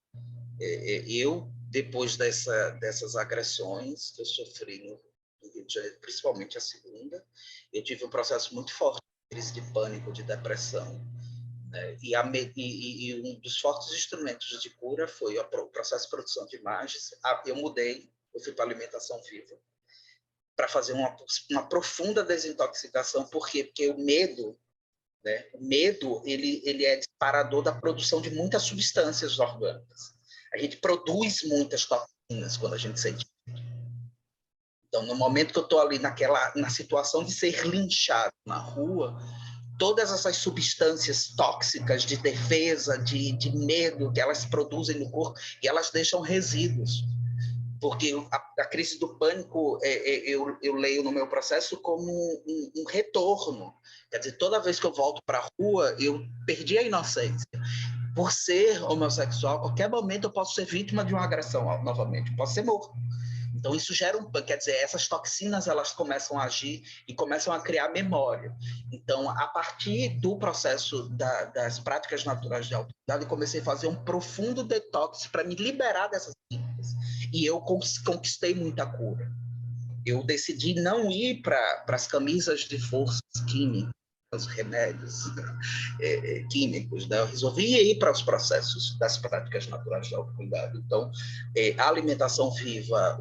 S3: Eu, depois dessas agressões que eu sofri no Rio de Janeiro, principalmente a segunda, eu tive um processo muito forte de crise de pânico, de depressão. Né? E um dos fortes instrumentos de cura foi o processo de produção de imagens. Eu fui para a alimentação viva, para fazer uma profunda desintoxicação. Por quê? Porque o medo, né? O medo ele é disparador da produção de muitas substâncias orgânicas. A gente produz muitas toxinas quando a gente sente medo. Então, no momento que eu estou ali na situação de ser linchado na rua, todas essas substâncias tóxicas de defesa, de medo que elas produzem no corpo, e elas deixam resíduos. Porque a crise do pânico, eu leio no meu processo como um retorno. Quer dizer, toda vez que eu volto para a rua, eu perdi a inocência. Por ser homossexual, a qualquer momento eu posso ser vítima de uma agressão novamente, eu posso ser morto. Então, isso gera quer dizer, essas toxinas, elas começam a agir e começam a criar memória. Então, a partir do processo das práticas naturais de autocuidado, eu comecei a fazer um profundo detox para me liberar dessas químicas. E eu conquistei muita cura. Eu decidi não ir para as camisas de forças químicas, os remédios químicos, né? Eu resolvi ir para os processos das práticas naturais de autocuidado. Então, a alimentação viva,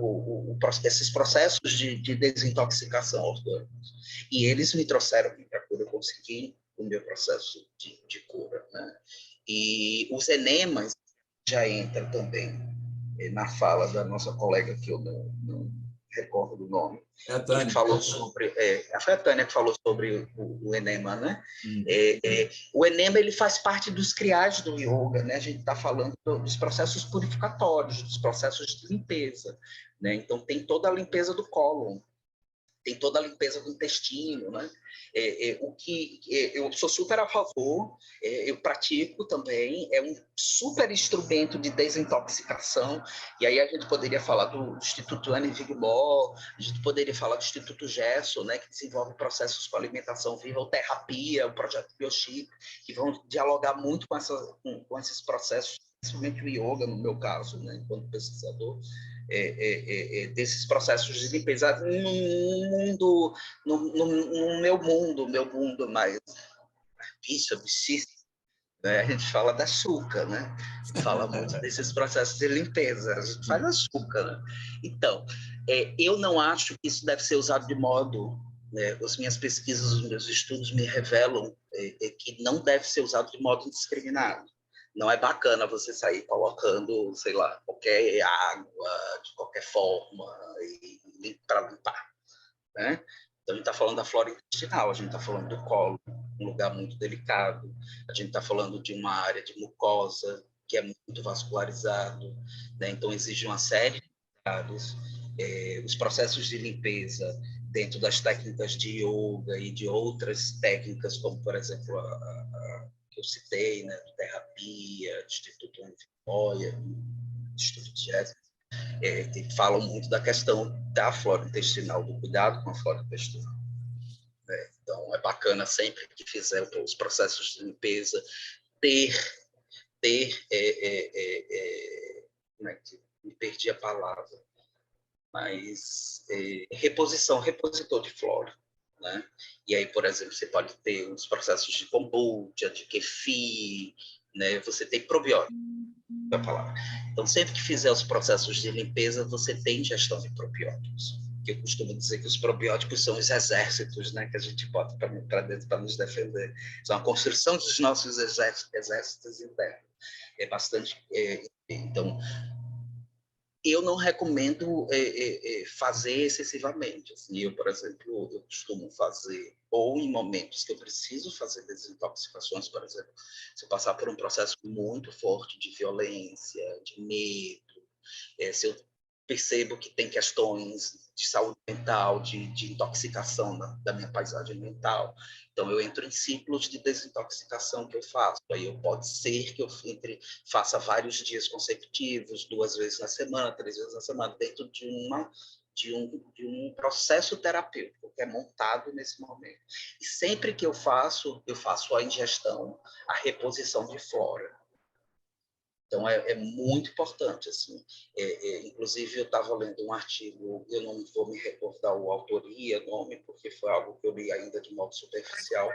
S3: esses processos de desintoxicação orgânicos, e eles me trouxeram muita cura. Eu consegui o meu processo de cura, né? E os enemas já entra também na fala da nossa colega, que eu não recordo do nome,
S1: É a Tânia.
S3: que falou sobre... foi a Tânia que falou sobre o enema, né? O enema, ele faz parte dos criais do yoga, né? A gente está falando dos processos purificatórios, dos processos de limpeza, né? Então, tem toda a limpeza do cólon, tem toda a limpeza do intestino, né? O que eu sou super a favor, eu pratico também, é um super instrumento de desintoxicação, e aí a gente poderia falar do Instituto Anne Wigmore, a gente poderia falar do Instituto Gesso, né, que desenvolve processos com alimentação viva, ou terapia, o projeto Biochip, que vão dialogar muito com esses processos, principalmente o yoga, no meu caso, né, enquanto pesquisador, desses processos de limpeza no meu mundo mais bichíssimo, né? A gente fala da açúcar, né? Fala muito desses processos de limpeza, a gente faz açúcar, né? Então, eu não acho que isso deve ser usado de modo, né? As minhas pesquisas, os meus estudos me revelam que não deve ser usado de modo indiscriminado. Não é bacana você sair colocando, sei lá, qualquer água, de qualquer forma, para limpar, né? Então, a gente está falando da flora intestinal, a gente está falando do colo, um lugar muito delicado, a gente está falando de uma área de mucosa que é muito vascularizado, né? Então, exige uma série de cuidados. Os processos de limpeza dentro das técnicas de yoga e de outras técnicas, como, por exemplo, que eu citei, né, terapia, Instituto Moia, Instituto Gesso, que falam muito da questão da flora intestinal, do cuidado com a flora intestinal. Né? Então, é bacana sempre que fizer os processos de limpeza, como é que me perdi a palavra, mas repositor de flora. Né? E aí, por exemplo, você pode ter uns processos de kombucha, de kefir, né? Você tem probiótico, a palavra. Então, sempre que fizer os processos de limpeza, você tem ingestão de probióticos. Que eu costumo dizer que os probióticos são os exércitos, né, que a gente bota para dentro para nos defender. São a construção dos nossos exércitos internos. É bastante... então, eu não recomendo fazer excessivamente. Assim, eu, por exemplo, eu costumo fazer, ou em momentos que eu preciso fazer desintoxicações, por exemplo, se eu passar por um processo muito forte de violência, de medo, se eu percebo que tem questões de saúde mental, de intoxicação da minha paisagem mental. Então, eu entro em ciclos de desintoxicação que eu faço. Aí pode ser que eu faça vários dias consecutivos, 2 vezes na semana, 3 vezes na semana, dentro de um processo terapêutico que é montado nesse momento. E sempre que eu faço a ingestão, a reposição de flora. Então, é muito importante, assim. Inclusive, eu estava lendo um artigo, eu não vou me recordar a autoria, nome, porque foi algo que eu li ainda de modo superficial,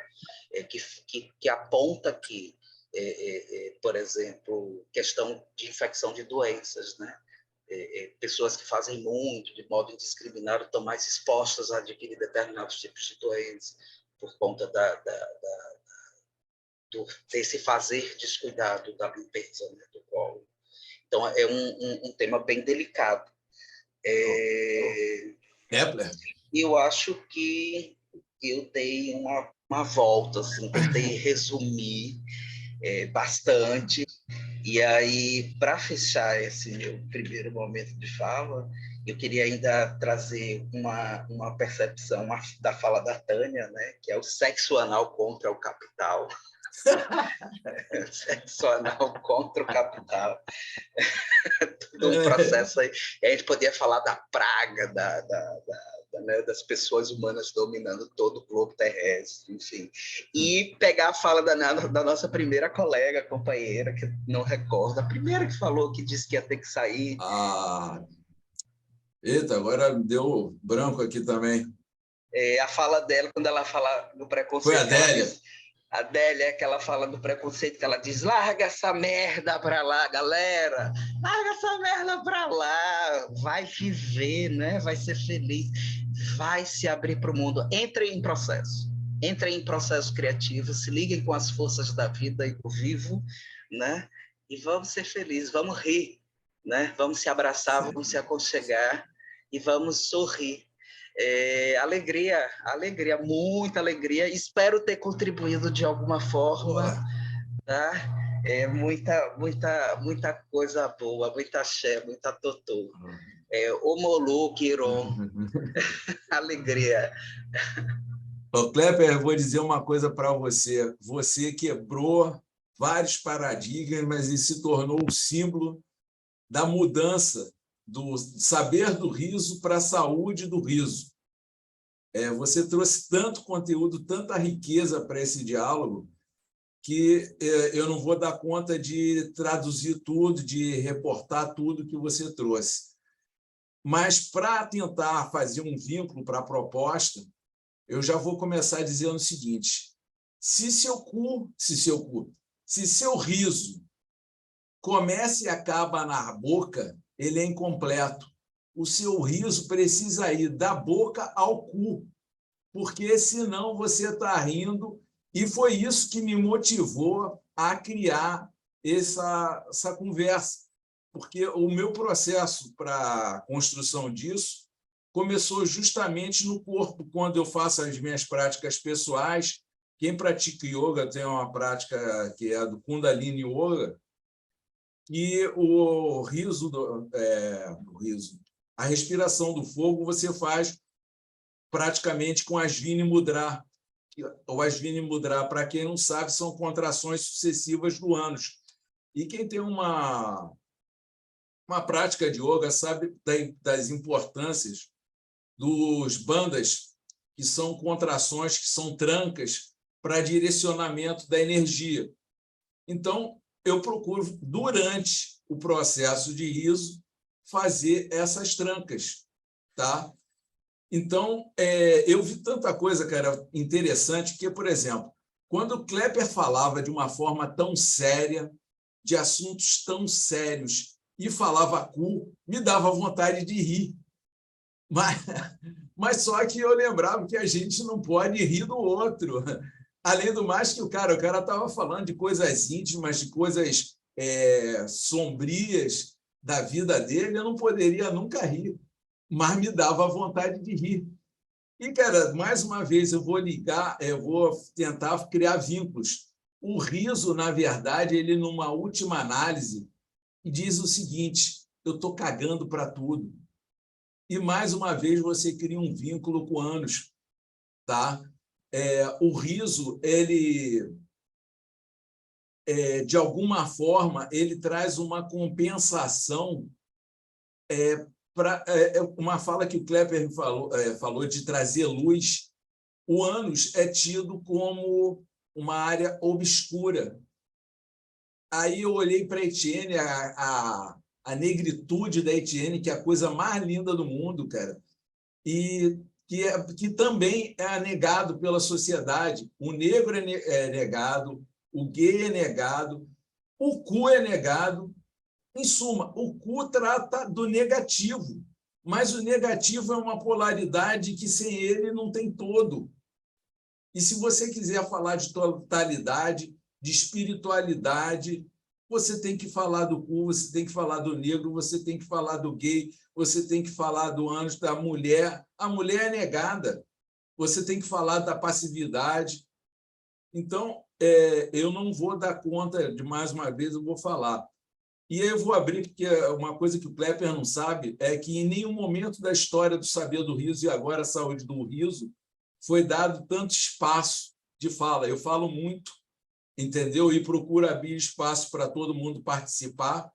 S3: que aponta que, por exemplo, questão de infecção de doenças, né? Pessoas que fazem muito, de modo indiscriminado, estão mais expostas a adquirir determinados tipos de doenças por conta desse fazer descuidado da limpeza, né, do colo. Então, é um tema bem delicado.
S1: Kepler?
S3: Eu acho que eu dei uma volta, assim, tentei resumir bastante. E aí, para fechar esse meu primeiro momento de fala, eu queria ainda trazer uma percepção da fala da Tânia, né, que é o sexo anal contra o capital. Sexo anal contra o capital. Todo um processo aí. E a gente podia falar da praga, né, das pessoas humanas dominando todo o globo terrestre, enfim. E pegar a fala da nossa primeira colega, companheira, que não recordo, a primeira que falou, que disse que ia ter que sair.
S1: Eita, agora deu branco aqui também.
S3: A fala dela, quando ela fala do preconceito...
S1: Foi a Adélia?
S3: A Adélia é que ela fala do preconceito, que ela diz: larga essa merda pra lá, galera, larga essa merda pra lá, vai viver, né? Vai ser feliz, vai se abrir para o mundo, entre em processo, entrem em processos criativos, se liguem com as forças da vida e do vivo, né? E vamos ser felizes, vamos rir, né? Vamos se abraçar, vamos se aconchegar e vamos sorrir. Alegria, alegria, muita alegria. Espero ter contribuído de alguma forma, tá? Muita coisa boa, muita axé, muita totô. Omolu, Quiron, alegria.
S1: Ô, Klepper, eu vou dizer uma coisa para você. Você quebrou vários paradigmas e se tornou o símbolo da mudança do saber do riso para a saúde do riso. Você trouxe tanto conteúdo, tanta riqueza para esse diálogo, que eu não vou dar conta de traduzir tudo, de reportar tudo que você trouxe. Mas, para tentar fazer um vínculo para a proposta, eu já vou começar dizendo o seguinte: se seu riso começa e acaba na boca, ele é incompleto. O seu riso precisa ir da boca ao cu, porque senão você está rindo. E foi isso que me motivou a criar essa conversa, porque o meu processo para a construção disso começou justamente no corpo, quando eu faço as minhas práticas pessoais. Quem pratica yoga tem uma prática que é do Kundalini Yoga, e o riso, a respiração do fogo, você faz praticamente com Ashwini Mudra. O Ashwini Mudra, para quem não sabe, são contrações sucessivas do ânus. E quem tem uma prática de yoga sabe das importâncias dos bandas, que são contrações, que são trancas para direcionamento da energia. Então, eu procuro, durante o processo de riso, fazer essas trancas, tá? Então, eu vi tanta coisa, cara, interessante, que, por exemplo, quando o Klepper falava de uma forma tão séria, de assuntos tão sérios, e falava cu, me dava vontade de rir. Mas só que eu lembrava que a gente não pode rir do outro. Além do mais, que o cara estava falando de coisas íntimas, de coisas sombrias da vida dele, eu não poderia nunca rir, mas me dava vontade de rir. E, cara, mais uma vez, eu vou tentar criar vínculos. O riso, na verdade, ele, numa última análise, diz o seguinte: eu estou cagando para tudo. E, mais uma vez, você cria um vínculo com o ânus, tá? O riso, ele, de alguma forma, ele traz uma compensação para uma fala que o Klepper falou de trazer luz. O ânus é tido como uma área obscura. Aí eu olhei para a Etienne, a negritude da Etienne, que é a coisa mais linda do mundo, cara, e que também é negado pela sociedade. O negro é negado, o gay é negado, o cu é negado. Em suma, o cu trata do negativo, mas o negativo é uma polaridade que sem ele não tem todo. E se você quiser falar de totalidade, de espiritualidade, você tem que falar do cu, você tem que falar do negro, você tem que falar do gay, você tem que falar do ânus, da mulher. A mulher é negada. Você tem que falar da passividade. Então, eu não vou dar conta de, mais uma vez, eu vou falar. E aí eu vou abrir, porque uma coisa que o Klepper não sabe é que em nenhum momento da história do saber do riso, e agora a saúde do riso, foi dado tanto espaço de fala. Eu falo muito, entendeu? E procuro abrir espaço para todo mundo participar.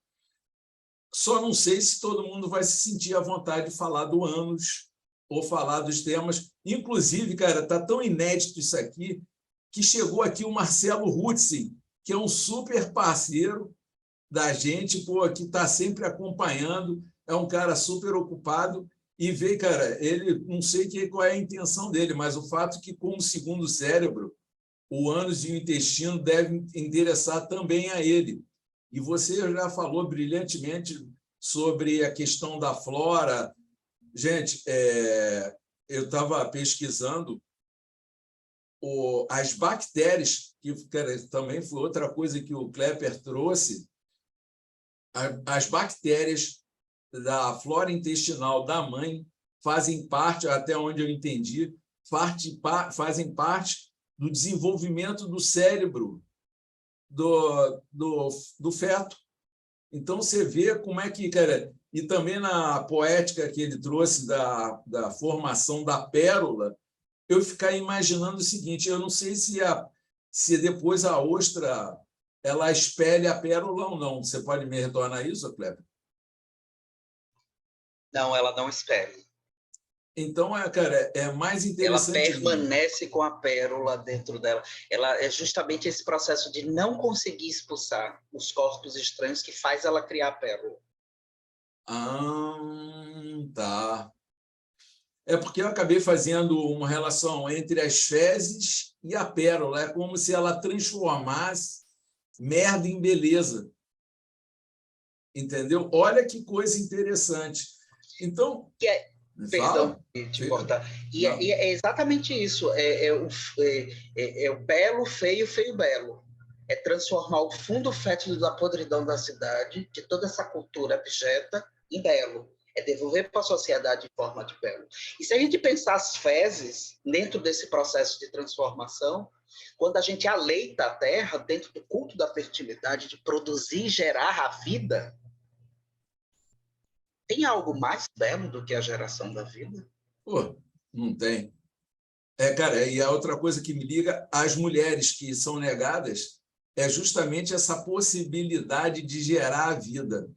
S1: Só não sei se todo mundo vai se sentir à vontade de falar do ânus ou falar dos temas. Inclusive, cara, está tão inédito isso aqui, que chegou aqui o Marcelo Rutzen, que é um super parceiro da gente, que está sempre acompanhando, é um cara super ocupado, e vê, cara, ele, não sei qual é a intenção dele, mas o fato que, como segundo cérebro, o ânus e o intestino devem endereçar também a ele. E você já falou brilhantemente sobre a questão da flora. Gente, eu estava pesquisando as bactérias, que também foi outra coisa que o Klepper trouxe, as bactérias da flora intestinal da mãe fazem parte, até onde eu entendi, fazem parte do desenvolvimento do cérebro do feto. Então, você vê como é que... Cara, e também na poética que ele trouxe da formação da pérola, eu ficar imaginando o seguinte, eu não sei se depois a ostra ela espelha a pérola ou não. Você pode me retornar isso, Kleber?
S3: Não, ela não espelha.
S1: Então, cara, é mais interessante.
S3: Ela permanece com a pérola dentro dela. Ela é justamente esse processo de não conseguir expulsar os corpos estranhos que faz ela criar a pérola.
S1: Tá. É porque eu acabei fazendo uma relação entre as fezes e a pérola. É como se ela transformasse merda em beleza. Entendeu? Olha que coisa interessante. Então...
S3: Perdão de te cortar. E é exatamente isso. É o belo, feio, feio, belo. É transformar o fundo fétido da podridão da cidade, de toda essa cultura abjeta, em belo. É devolver para a sociedade em forma de belo. E se a gente pensar as fezes dentro desse processo de transformação, quando a gente aleita a terra dentro do culto da fertilidade, de produzir e gerar a vida, tem algo mais belo do que a geração da vida?
S1: Pô, não tem. Cara, e a outra coisa que me liga, as mulheres que são negadas, é justamente essa possibilidade de gerar a vida.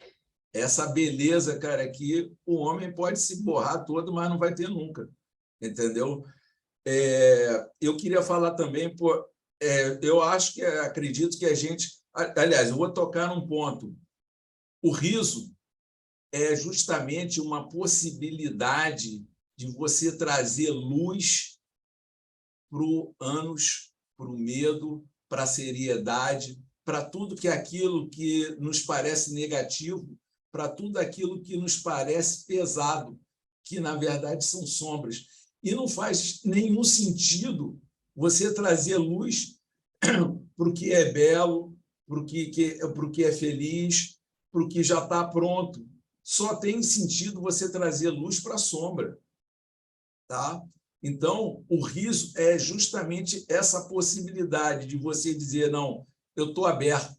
S1: Essa beleza, cara, que o homem pode se borrar todo, mas não vai ter nunca. Entendeu? Eu queria falar também, eu acredito que a gente... Aliás, eu vou tocar num ponto. O riso é justamente uma possibilidade de você trazer luz para o ânus, para o medo, para a seriedade, para tudo que aquilo que nos parece negativo, para tudo aquilo que nos parece pesado, que, na verdade, são sombras. E não faz nenhum sentido você trazer luz para o que é belo, para o que é feliz, para o que já está pronto. Só tem sentido você trazer luz para a sombra. Tá? Então, o riso é justamente essa possibilidade de você dizer, não, eu estou aberto,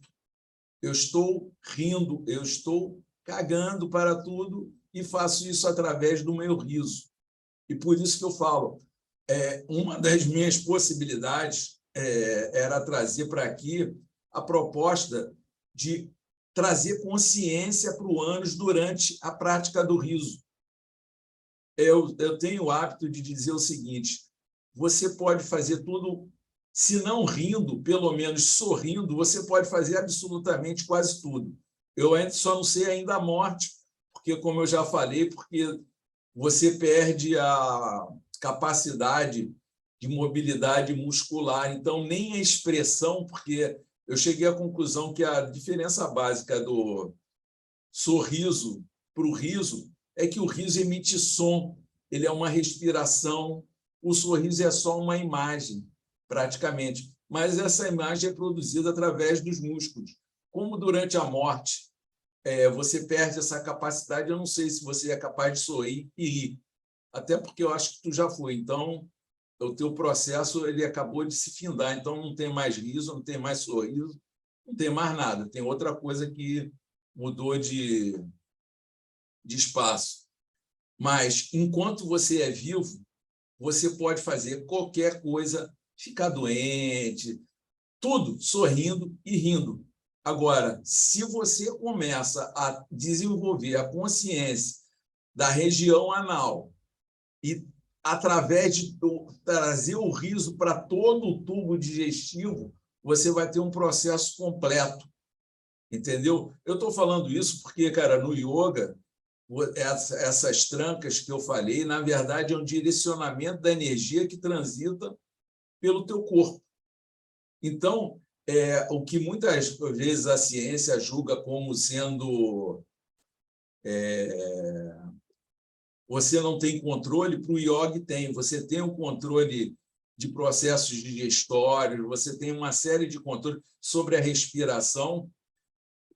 S1: eu estou rindo, eu estou cagando para tudo e faço isso através do meu riso. E por isso que eu falo, uma das minhas possibilidades era trazer para aqui a proposta de trazer consciência para o ânus durante a prática do riso. Eu tenho o hábito de dizer o seguinte, você pode fazer tudo, se não rindo, pelo menos sorrindo, você pode fazer absolutamente quase tudo. Eu só não sei ainda a morte, porque, como eu já falei, porque você perde a capacidade de mobilidade muscular, então nem a expressão, porque eu cheguei à conclusão que a diferença básica do sorriso para o riso é que o riso emite som, ele é uma respiração, o sorriso é só uma imagem, praticamente, mas essa imagem é produzida através dos músculos. Como durante a morte você perde essa capacidade, eu não sei se você é capaz de sorrir e rir, até porque eu acho que tu já foi, então o teu processo ele acabou de se findar, então não tem mais riso, não tem mais sorriso, não tem mais nada, tem outra coisa que mudou de espaço. Mas, enquanto você é vivo, você pode fazer qualquer coisa, ficar doente, tudo sorrindo e rindo. Agora, se você começa a desenvolver a consciência da região anal e, através de trazer o riso para todo o tubo digestivo, você vai ter um processo completo. Entendeu? Eu estou falando isso porque, cara, no yoga, essas trancas que eu falei, na verdade, é um direcionamento da energia que transita pelo teu corpo. Então, o que muitas vezes a ciência julga como sendo você não tem controle, para o yoga tem. Você tem o controle de processos digestórios, você tem uma série de controles sobre a respiração.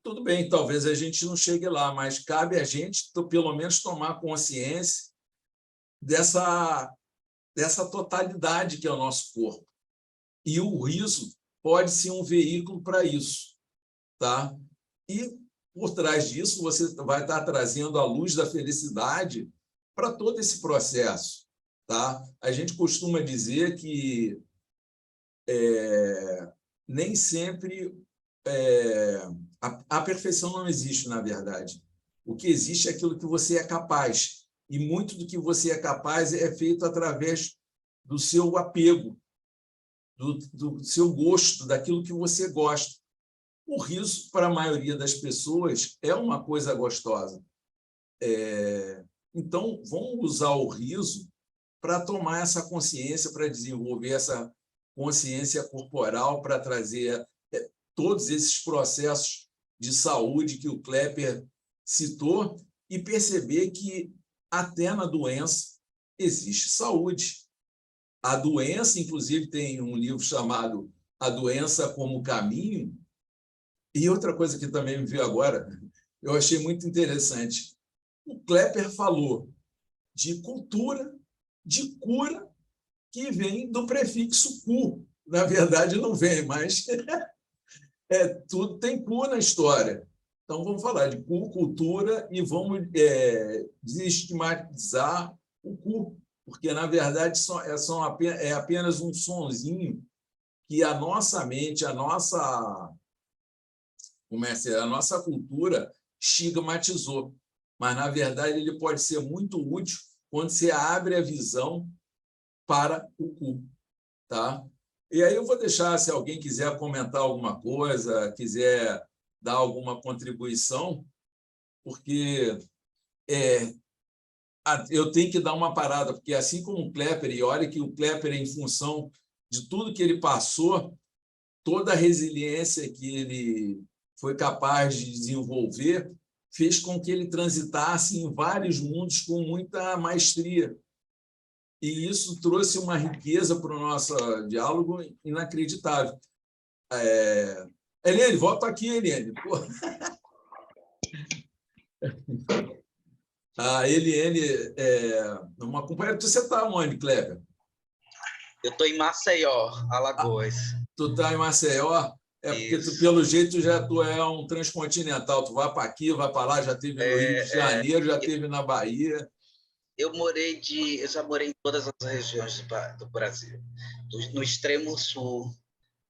S1: Tudo bem, talvez a gente não chegue lá, mas cabe a gente, pelo menos, tomar consciência dessa totalidade que é o nosso corpo. E o riso pode ser um veículo para isso, tá? E, por trás disso, você vai estar trazendo a luz da felicidade para todo esse processo, tá? A gente costuma dizer que nem sempre a perfeição não existe, na verdade. O que existe é aquilo que você é capaz. E muito do que você é capaz é feito através do seu apego, do seu gosto, daquilo que você gosta. O riso, para a maioria das pessoas, é uma coisa gostosa. Então, vamos usar o riso para tomar essa consciência, para desenvolver essa consciência corporal, para trazer todos esses processos de saúde que o Klepper citou e perceber que até na doença existe saúde. A doença, inclusive, tem um livro chamado A Doença como Caminho. E outra coisa que também me veio agora, eu achei muito interessante. O Klepper falou de cultura, de cura, que vem do prefixo cu. Na verdade, não vem, mas tudo tem cu na história. Então, vamos falar de cu, cultura, e vamos desestigmatizar o cu, porque, na verdade, é apenas um sonzinho que a nossa mente, a nossa cultura estigmatizou. Mas, na verdade, ele pode ser muito útil quando você abre a visão para o cu. Tá? E aí eu vou deixar, se alguém quiser comentar alguma coisa, quiser dar alguma contribuição, porque eu tenho que dar uma parada, porque assim como o Klepper, e olha que o Klepper, em função de tudo que ele passou, toda a resiliência que ele foi capaz de desenvolver, fez com que ele transitasse em vários mundos com muita maestria. E isso trouxe uma riqueza para o nosso diálogo inacreditável. Eliane, volta aqui, Eliane. A Eliane uma companheira. Você está onde, Klepper?
S3: Eu estou em Maceió, Alagoas.
S1: Tu está em Maceió? Porque tu, pelo jeito tu é um transcontinental. Tu vai para aqui, vai para lá, já esteve no Rio de Janeiro, já esteve na Bahia.
S3: Eu já morei em todas as regiões do Brasil. No extremo sul,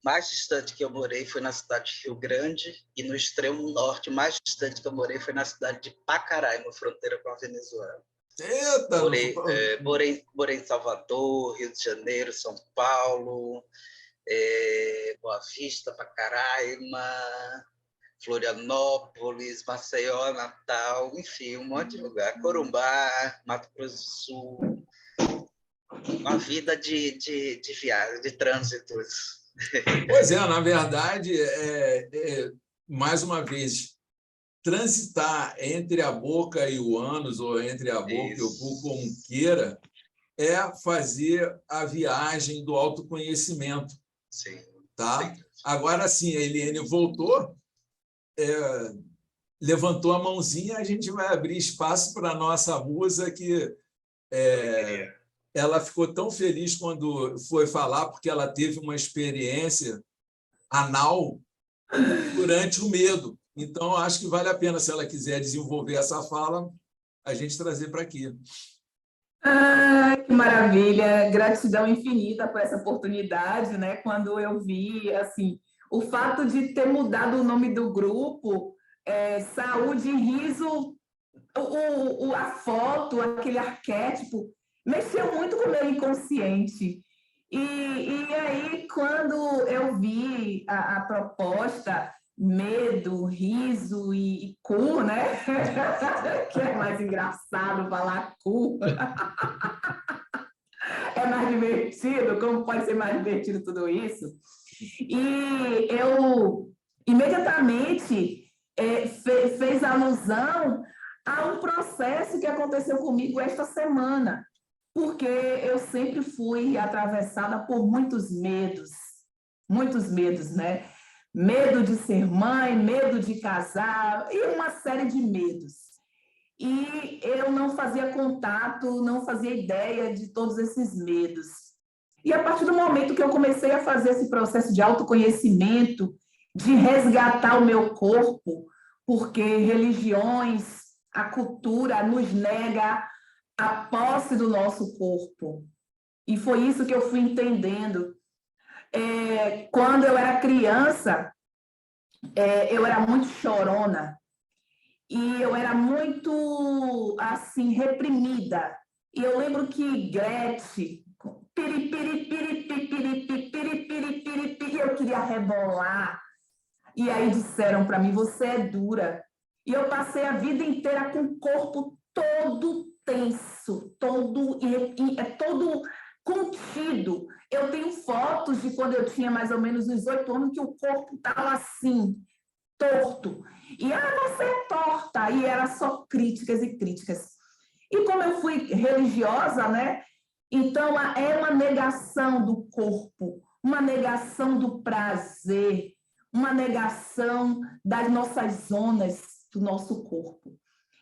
S3: mais distante que eu morei foi na cidade de Rio Grande, e no extremo norte, mais distante que eu morei foi na cidade de Pacaraí, na fronteira com a Venezuela.
S1: Eita!
S3: Morei em Salvador, Rio de Janeiro, São Paulo, Boa Vista, Pacaraima, Florianópolis, Maceió, Natal, enfim, um monte de lugar. Corumbá, Mato Grosso do Sul. Uma vida de viagem, de trânsitos.
S1: Pois é, na verdade, mais uma vez, transitar entre a boca e o ânus, ou entre a boca e o cu, como queira, é fazer a viagem do autoconhecimento.
S3: Sim.
S1: Tá?
S3: Sim.
S1: Agora sim, a Eliane voltou, levantou a mãozinha, a gente vai abrir espaço para a nossa musa, que ela ficou tão feliz quando foi falar, porque ela teve uma experiência anal durante o medo. Então, acho que vale a pena, se ela quiser desenvolver essa fala, a gente trazer para aqui.
S6: Que maravilha! Gratidão infinita por essa oportunidade, né? Quando eu vi, assim, o fato de ter mudado o nome do grupo, Saúde e Riso, a foto, aquele arquétipo, mexeu muito com o meu inconsciente. E aí, quando eu vi a proposta, medo, riso e cu, né? Que é mais engraçado falar cu. É mais divertido, como pode ser mais divertido tudo isso? E eu imediatamente fez alusão a um processo que aconteceu comigo esta semana. porque eu sempre fui atravessada por muitos medos, né? Medo de ser mãe, medo de casar e uma série de medos. E eu não fazia contato, não fazia ideia de todos esses medos. E a partir do momento que eu comecei a fazer esse processo de autoconhecimento, de resgatar o meu corpo, porque religiões, a cultura nos nega a posse do nosso corpo. E foi isso que eu fui entendendo. Quando eu era criança, eu era muito chorona e eu era muito, assim, reprimida. E eu lembro que Gretchen, eu queria rebolar. E aí disseram para mim, você é dura. E eu passei a vida inteira com o corpo todo tenso, todo contido. Eu tenho fotos de quando eu tinha mais ou menos uns 8 anos que o corpo estava assim, torto. E você é torta. E era só críticas e críticas. E como eu fui religiosa, né? Então é uma negação do corpo, uma negação do prazer, uma negação das nossas zonas do nosso corpo.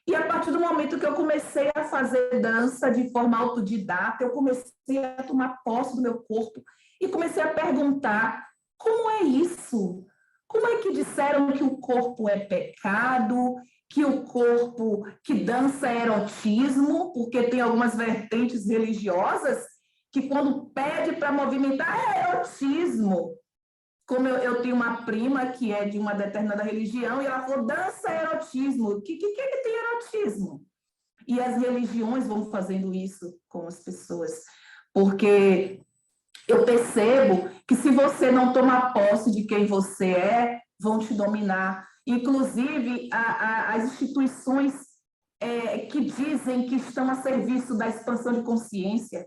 S6: E a partir do momento que eu comecei a fazer dança de forma autodidata, eu comecei a tomar posse do meu corpo e comecei a perguntar, como é isso? Como é que disseram que o corpo é pecado, que o corpo, que dança é erotismo, porque tem algumas vertentes religiosas que quando pede para movimentar é erotismo. Como eu tenho uma prima que é de uma determinada religião e ela falou, dança é erotismo. O que tem erotismo? E as religiões vão fazendo isso com as pessoas. Porque eu percebo que se você não tomar posse de quem você é, vão te dominar. Inclusive, as instituições que dizem que estão a serviço da expansão de consciência,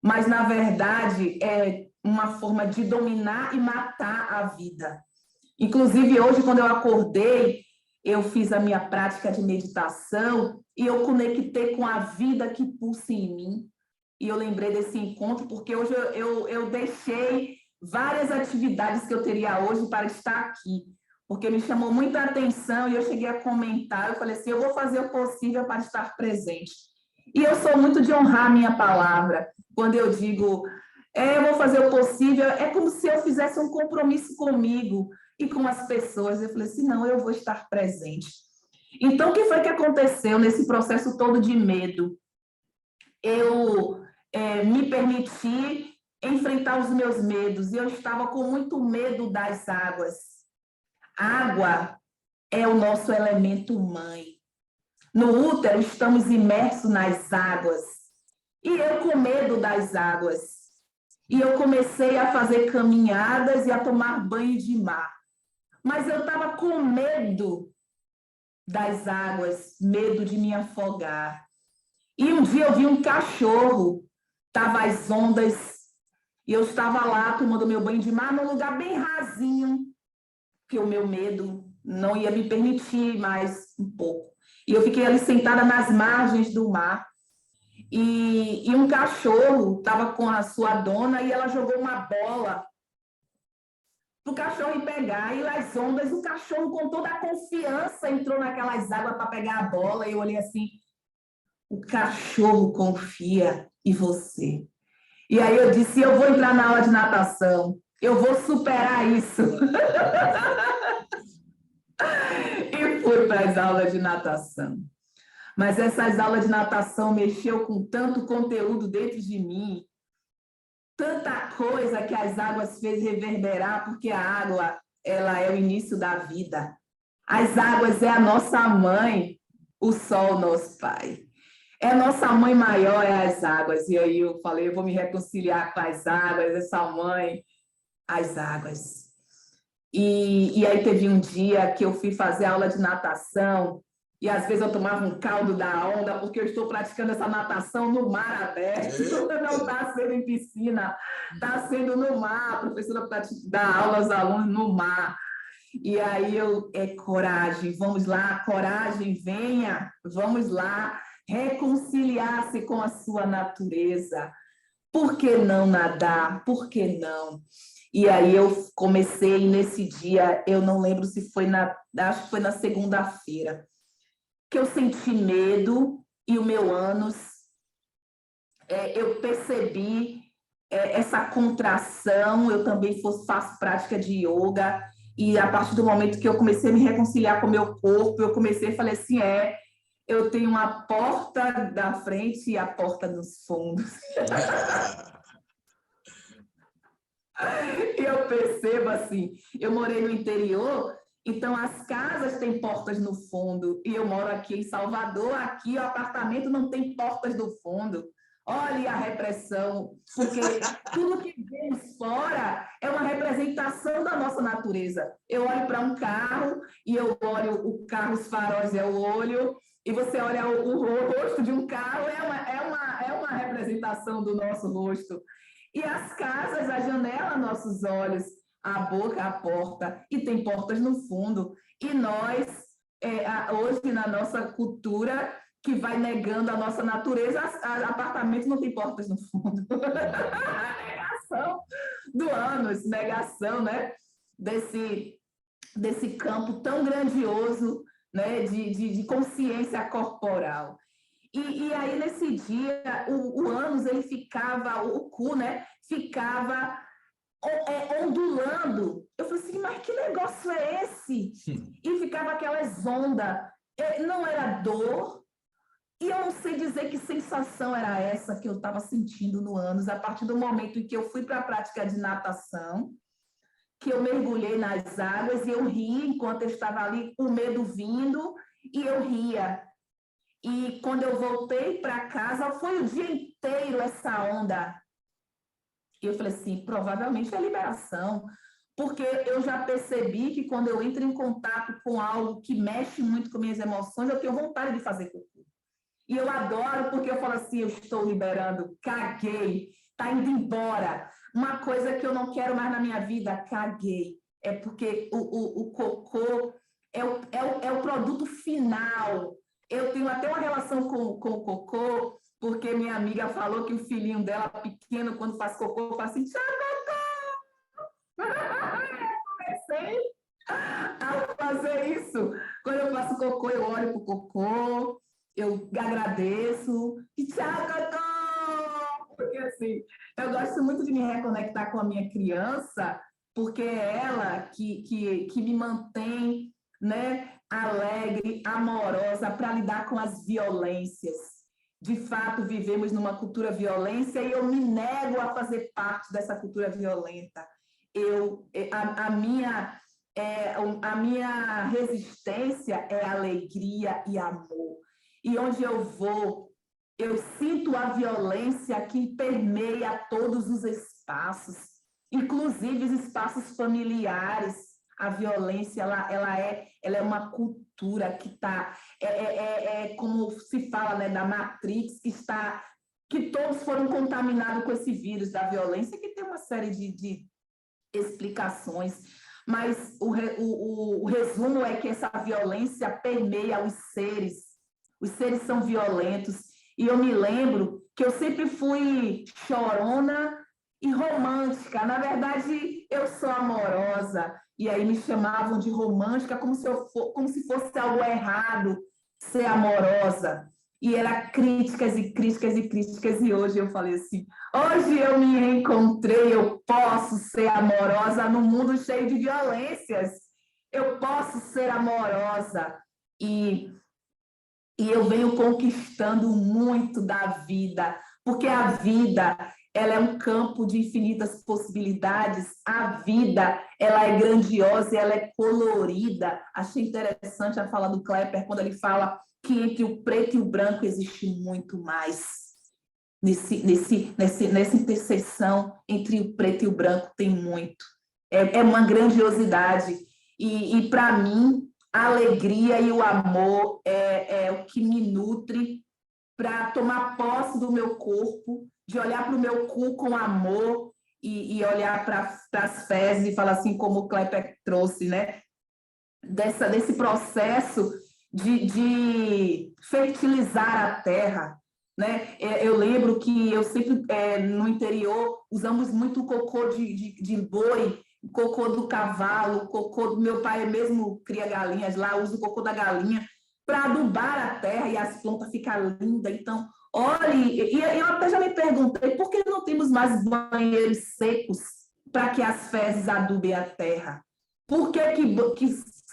S6: mas, na verdade, é uma forma de dominar e matar a vida. Inclusive, hoje, quando eu acordei, eu fiz a minha prática de meditação e eu conectei com a vida que pulsa em mim. E eu lembrei desse encontro, porque hoje eu deixei várias atividades que eu teria hoje para estar aqui, porque me chamou muita atenção e eu cheguei a comentar, eu falei assim, eu vou fazer o possível para estar presente. E eu sou muito de honrar a minha palavra. Quando eu digo, eu vou fazer o possível, é como se eu fizesse um compromisso comigo e com as pessoas. Eu falei assim, não, eu vou estar presente. Então, o que foi que aconteceu nesse processo todo de medo? Eu me permiti enfrentar os meus medos e eu estava com muito medo das águas. Água é o nosso elemento mãe. No útero, estamos imersos nas águas. E eu com medo das águas. E eu comecei a fazer caminhadas e a tomar banho de mar. Mas eu estava com medo das águas, medo de me afogar. E um dia eu vi um cachorro, estava as ondas, e eu estava lá tomando meu banho de mar num lugar bem rasinho, que o meu medo não ia me permitir mais um pouco. E eu fiquei ali sentada nas margens do mar. E um cachorro estava com a sua dona e ela jogou uma bola para o cachorro ir pegar. E as ondas, o cachorro com toda a confiança entrou naquelas águas para pegar a bola. E eu olhei assim, o cachorro confia em você. E aí eu disse, eu vou entrar na aula de natação, eu vou superar isso. E fui para as aulas de natação. Mas essas aulas de natação mexeu com tanto conteúdo dentro de mim, tanta coisa que as águas fez reverberar, porque a água, ela é o início da vida. As águas é a nossa mãe, o sol, nosso pai. É a nossa mãe maior, é as águas. E aí eu falei, eu vou me reconciliar com as águas, essa mãe, as águas. E aí teve um dia que eu fui fazer aula de natação, e às vezes eu tomava um caldo da onda, porque eu estou praticando essa natação no mar aberto, não está sendo em piscina, está sendo no mar, a professora dá aula aos alunos no mar. E aí coragem, vamos lá, coragem, venha, vamos lá, reconciliar reconciliar-se com a sua natureza. Por que não nadar? Por que não? E aí eu comecei nesse dia, eu não lembro se foi acho que foi na segunda-feira, que eu senti medo e o meu ânus, eu percebi essa contração. Eu também faço prática de yoga, e a partir do momento que eu comecei a me reconciliar com o meu corpo, eu comecei a falar assim, eu tenho uma porta da frente e a porta dos fundos. E eu percebo assim, eu morei no interior, então as casas têm portas no fundo, e eu moro aqui em Salvador, aqui o apartamento não tem portas do fundo. Olha a repressão, porque tudo que vemos fora é uma representação da nossa natureza. Eu olho para um carro e eu olho o carro, os faróis é o olho, e você olha o rosto de um carro, é uma representação do nosso rosto. E as casas, a janela, nossos olhos, a boca, a porta, e tem portas no fundo. E nós, hoje, na nossa cultura, que vai negando a nossa natureza, apartamentos não tem portas no fundo. Negação do ânus, negação, né? Desse campo tão grandioso, né? de consciência corporal. E aí, nesse dia, o ânus, ele ficava, o cu, né? Ficava ondulando. Eu falei assim, mas que negócio é esse? E ficava aquelas ondas. Não era dor, e eu não sei dizer que sensação era essa que eu estava sentindo no ânus, a partir do momento em que eu fui para a prática de natação, que eu mergulhei nas águas e eu ria enquanto eu estava ali, o medo vindo, e eu ria. E quando eu voltei para casa, foi o dia inteiro essa onda. E eu falei assim, provavelmente é liberação, porque eu já percebi que quando eu entro em contato com algo que mexe muito com minhas emoções, eu tenho vontade de fazer cocô. E eu adoro, porque eu falo assim, eu estou liberando, caguei, está indo embora. Uma coisa que eu não quero mais na minha vida, caguei. É porque o cocô é o produto final. Eu tenho até uma relação com o cocô, porque minha amiga falou que o filhinho dela, pequeno, quando faz cocô, fala assim, tchau, cocô! Comecei a fazer isso. Quando eu faço cocô, eu olho para o cocô, eu agradeço, e tchau, cocô! Porque assim, eu gosto muito de me reconectar com a minha criança, porque é ela que me mantém, né, alegre, amorosa, para lidar com as violências. De fato, vivemos numa cultura violência e eu me nego a fazer parte dessa cultura violenta. A minha resistência é alegria e amor. E onde eu vou, eu sinto a violência que permeia todos os espaços, inclusive os espaços familiares. A violência, ela é uma cultura que está, como se fala, né, da Matrix, que todos foram contaminados com esse vírus da violência, que tem uma série de explicações, mas o resumo é que essa violência permeia os seres são violentos, e eu me lembro que eu sempre fui chorona e romântica. Na verdade, eu sou amorosa, e aí me chamavam de romântica como se fosse algo errado ser amorosa. E era críticas e críticas e críticas, e hoje eu falei assim, hoje eu me reencontrei, eu posso ser amorosa num mundo cheio de violências, eu posso ser amorosa, e eu venho conquistando muito da vida, porque a vida, ela é um campo de infinitas possibilidades, a vida, ela é grandiosa e ela é colorida. Achei interessante a fala do Klepper, quando ele fala que entre o preto e o branco existe muito mais. Nessa interseção entre o preto e o branco tem muito. É uma grandiosidade. E para mim, a alegria e o amor é o que me nutre para tomar posse do meu corpo, de olhar para o meu cu com amor e olhar para as fezes e falar assim, como o Klepper trouxe, né? Desse processo de fertilizar a terra, né? Eu lembro que eu sempre, no interior, usamos muito o cocô de boi, o cocô do cavalo, o cocô do meu pai mesmo cria galinhas lá, usa o cocô da galinha para adubar a terra e as plantas ficarem lindas. Então, olhe, e eu até já me perguntei por que não temos mais banheiros secos para que as fezes adubem a terra? Por que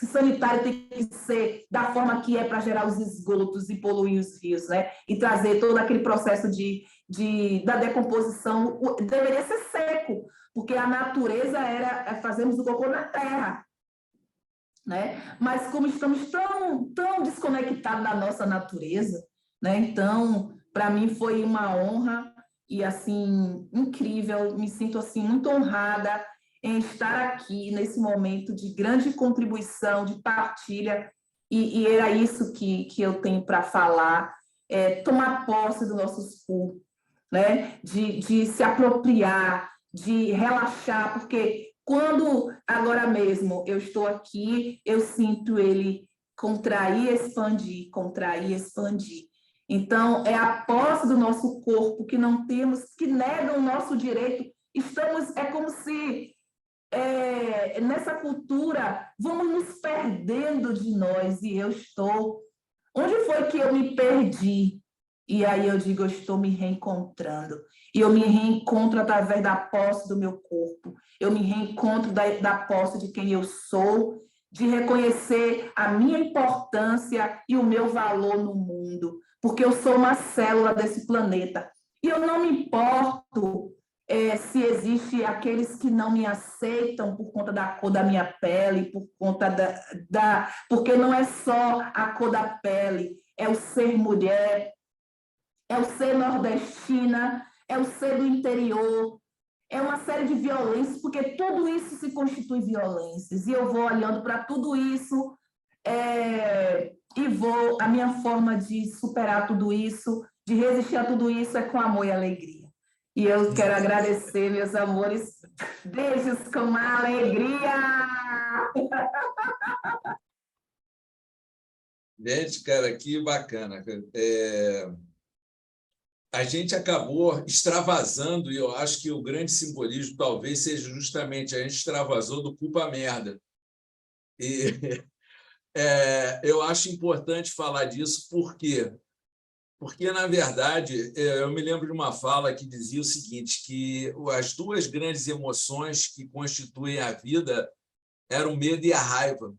S6: sanitário tem que ser da forma que é para gerar os esgotos e poluir os rios, né? E trazer todo aquele processo da decomposição, deveria ser seco, porque a natureza fazermos o cocô na terra, né? Mas como estamos tão desconectados da nossa natureza, né? Então, para mim foi uma honra e assim incrível, me sinto assim muito honrada em estar aqui nesse momento de grande contribuição, de partilha, e era isso que eu tenho para falar, tomar posse dos nossos cultos, né? De se apropriar, de relaxar, porque quando agora mesmo eu estou aqui, eu sinto ele contrair, expandir, contrair, expandir. Então, é a posse do nosso corpo que não temos, que negam o nosso direito. É como se nessa cultura vamos nos perdendo de nós, e eu estou... Onde foi que eu me perdi? E aí eu digo, eu estou me reencontrando. E eu me reencontro através da posse do meu corpo. Eu me reencontro da posse de quem eu sou, de reconhecer a minha importância e o meu valor no mundo, porque eu sou uma célula desse planeta. E eu não me importo se existe aqueles que não me aceitam por conta da cor da minha pele, por conta porque não é só a cor da pele, é o ser mulher, é o ser nordestina, é o ser do interior, é uma série de violências, porque tudo isso se constitui violências, e eu vou olhando para tudo isso a minha forma de superar tudo isso, de resistir a tudo isso é com amor e alegria. E eu quero agradecer, meus amores. Beijos com alegria!
S1: Gente, cara, que bacana. A gente acabou extravasando, e eu acho que o grande simbolismo talvez seja justamente a gente extravasou do culpa merda. E eu acho importante falar disso, por quê? Porque, na verdade, eu me lembro de uma fala que dizia o seguinte, que as duas grandes emoções que constituem a vida eram o medo e a raiva.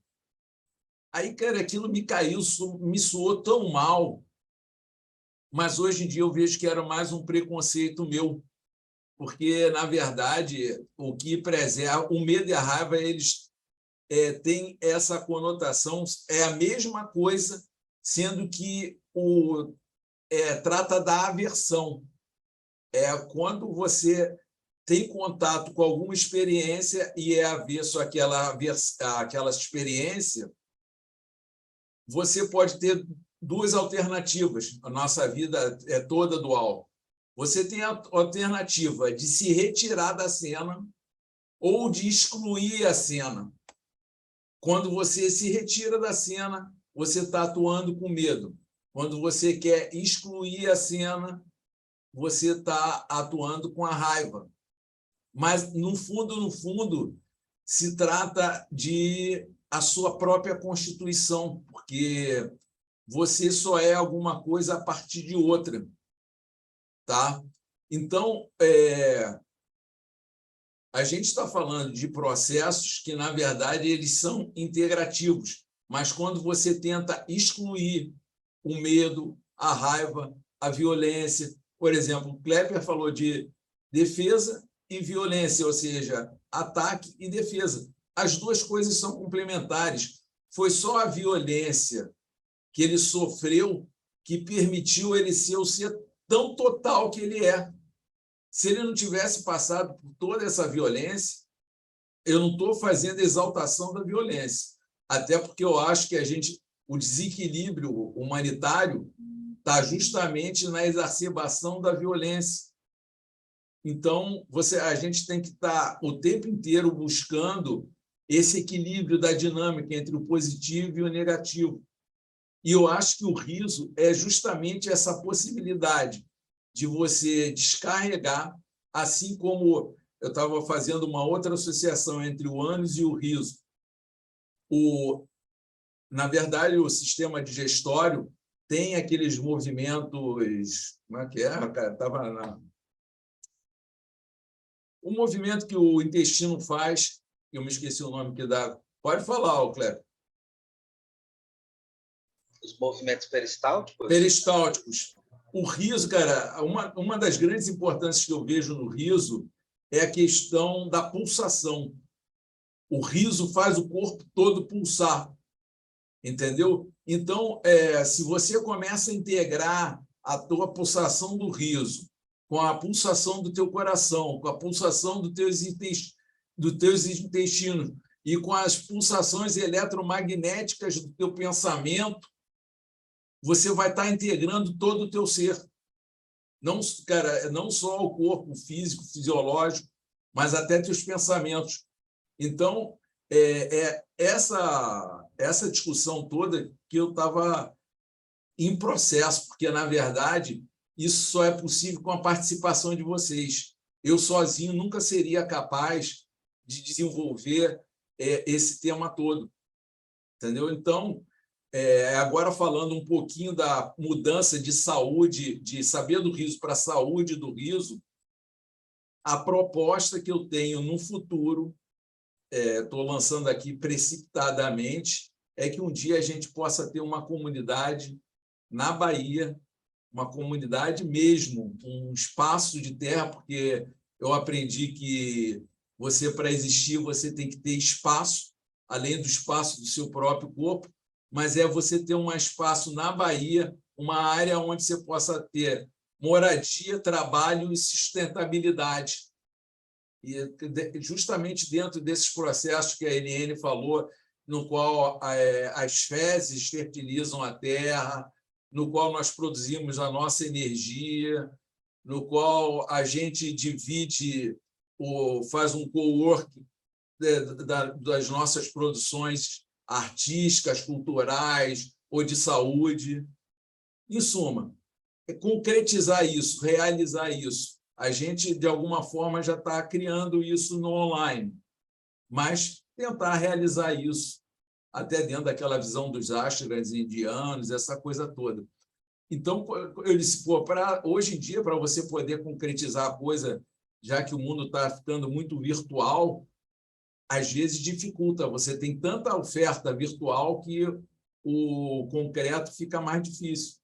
S1: Aí, cara, aquilo me caiu, me soou tão mal, mas hoje em dia eu vejo que era mais um preconceito meu, porque, na verdade, o que preserva, o medo e a raiva, eles têm essa conotação, é a mesma coisa, sendo que trata da aversão. Quando você tem contato com alguma experiência e é avesso àquela experiência, você pode ter duas alternativas. A nossa vida é toda dual. Você tem a alternativa de se retirar da cena ou de excluir a cena. Quando você se retira da cena, você está atuando com medo. Quando você quer excluir a cena, você está atuando com a raiva. Mas, no fundo, se trata de a sua própria constituição, porque você só é alguma coisa a partir de outra. Tá? Então, a gente está falando de processos que, na verdade, eles são integrativos, mas quando você tenta excluir o medo, a raiva, a violência. Por exemplo, o Klepper falou de defesa e violência, ou seja, ataque e defesa. As duas coisas são complementares. Foi só a violência que ele sofreu que permitiu ele ser o ser tão total que ele é. Se ele não tivesse passado por toda essa violência, eu não estou fazendo exaltação da violência, até porque eu acho que o desequilíbrio humanitário está justamente na exacerbação da violência. Então, a gente tem que estar o tempo inteiro buscando esse equilíbrio da dinâmica entre o positivo e o negativo. E eu acho que o riso é justamente essa possibilidade de você descarregar, assim como eu estava fazendo uma outra associação entre o ânus e o riso. Na verdade, o sistema digestório tem aqueles movimentos... Como é que é, cara? O movimento que o intestino faz, eu me esqueci o nome que dá. Pode falar, Cleber.
S3: Os movimentos peristálticos?
S1: Peristálticos. O riso, cara, uma das grandes importâncias que eu vejo no riso é a questão da pulsação. O riso faz o corpo todo pulsar, entendeu? Então, se você começa a integrar a tua pulsação do riso com a pulsação do teu coração, com a pulsação dos teus intestinos e com as pulsações eletromagnéticas do teu pensamento, você vai estar integrando todo o teu ser. Não, cara, não só o corpo físico, fisiológico, mas até teus pensamentos. Então, essa discussão toda que eu estava em processo, porque, na verdade, isso só é possível com a participação de vocês. Eu, sozinho, nunca seria capaz de desenvolver esse tema todo. Entendeu? Então, agora falando um pouquinho da mudança de saúde, de saber do riso para a saúde do riso, a proposta que eu tenho no futuro, estou lançando aqui precipitadamente, é que um dia a gente possa ter uma comunidade na Bahia, uma comunidade mesmo, um espaço de terra, porque eu aprendi que você, para existir, você tem que ter espaço, além do espaço do seu próprio corpo, mas você ter um espaço na Bahia, uma área onde você possa ter moradia, trabalho e sustentabilidade. E justamente dentro desses processos que a Eliane falou, no qual as fezes fertilizam a terra, no qual nós produzimos a nossa energia, no qual a gente divide, faz um co-work das nossas produções artísticas, culturais ou de saúde. Em suma, concretizar isso, realizar isso. A gente, de alguma forma, já está criando isso no online, mas tentar realizar isso até dentro daquela visão dos astras indianos, essa coisa toda. Então, eu disse, hoje em dia, para você poder concretizar a coisa, já que o mundo está ficando muito virtual, às vezes dificulta. Você tem tanta oferta virtual que o concreto fica mais difícil.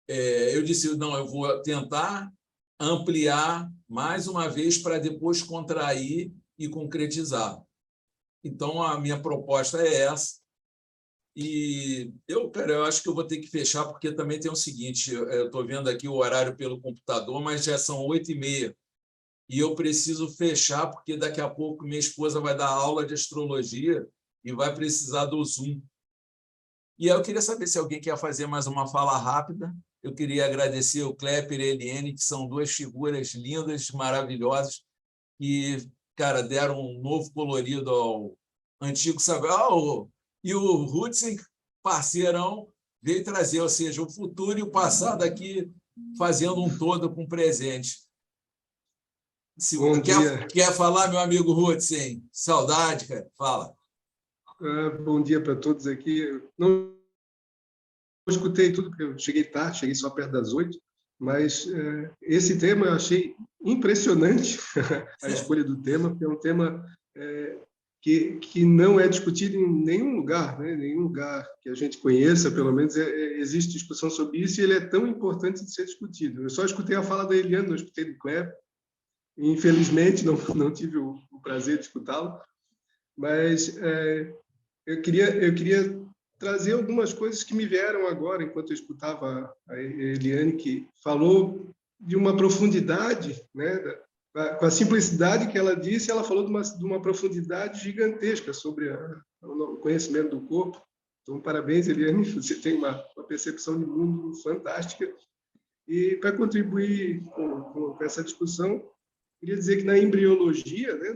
S1: Eu disse, não, eu vou tentar ampliar mais uma vez para depois contrair e concretizar. Então, a minha proposta é essa. E eu acho que eu vou ter que fechar, porque também tem o seguinte, eu estou vendo aqui o horário pelo computador, mas já são 8h30. E eu preciso fechar, porque daqui a pouco minha esposa vai dar aula de astrologia e vai precisar do Zoom. E eu queria saber se alguém quer fazer mais uma fala rápida. Eu queria agradecer o Cleber e a Eliane, que são duas figuras lindas, maravilhosas, que, cara, deram um novo colorido ao antigo saber. E o Hudson, parceirão, veio trazer, ou seja, o futuro e o passado aqui, fazendo um todo com presente. Se quer falar, meu amigo Hudson? Saudade, cara. Fala.
S7: Bom dia para todos aqui. Não escutei tudo, porque eu cheguei tarde, cheguei só perto das 8, mas esse tema eu achei impressionante, a escolha do tema, porque é um tema que não é discutido em nenhum lugar, né? Nenhum lugar que a gente conheça, pelo menos, existe discussão sobre isso, e ele é tão importante de ser discutido. Eu só escutei a fala da Eliane, não escutei do Cleber, infelizmente não tive o prazer de escutá-lo, mas eu queria trazer algumas coisas que me vieram agora, enquanto eu escutava a Eliane, que falou de uma profundidade, né? Com a simplicidade que ela disse, ela falou de uma profundidade gigantesca sobre o conhecimento do corpo. Então, parabéns, Eliane, você tem uma percepção de mundo fantástica. E, para contribuir com essa discussão, queria dizer que na embriologia, né,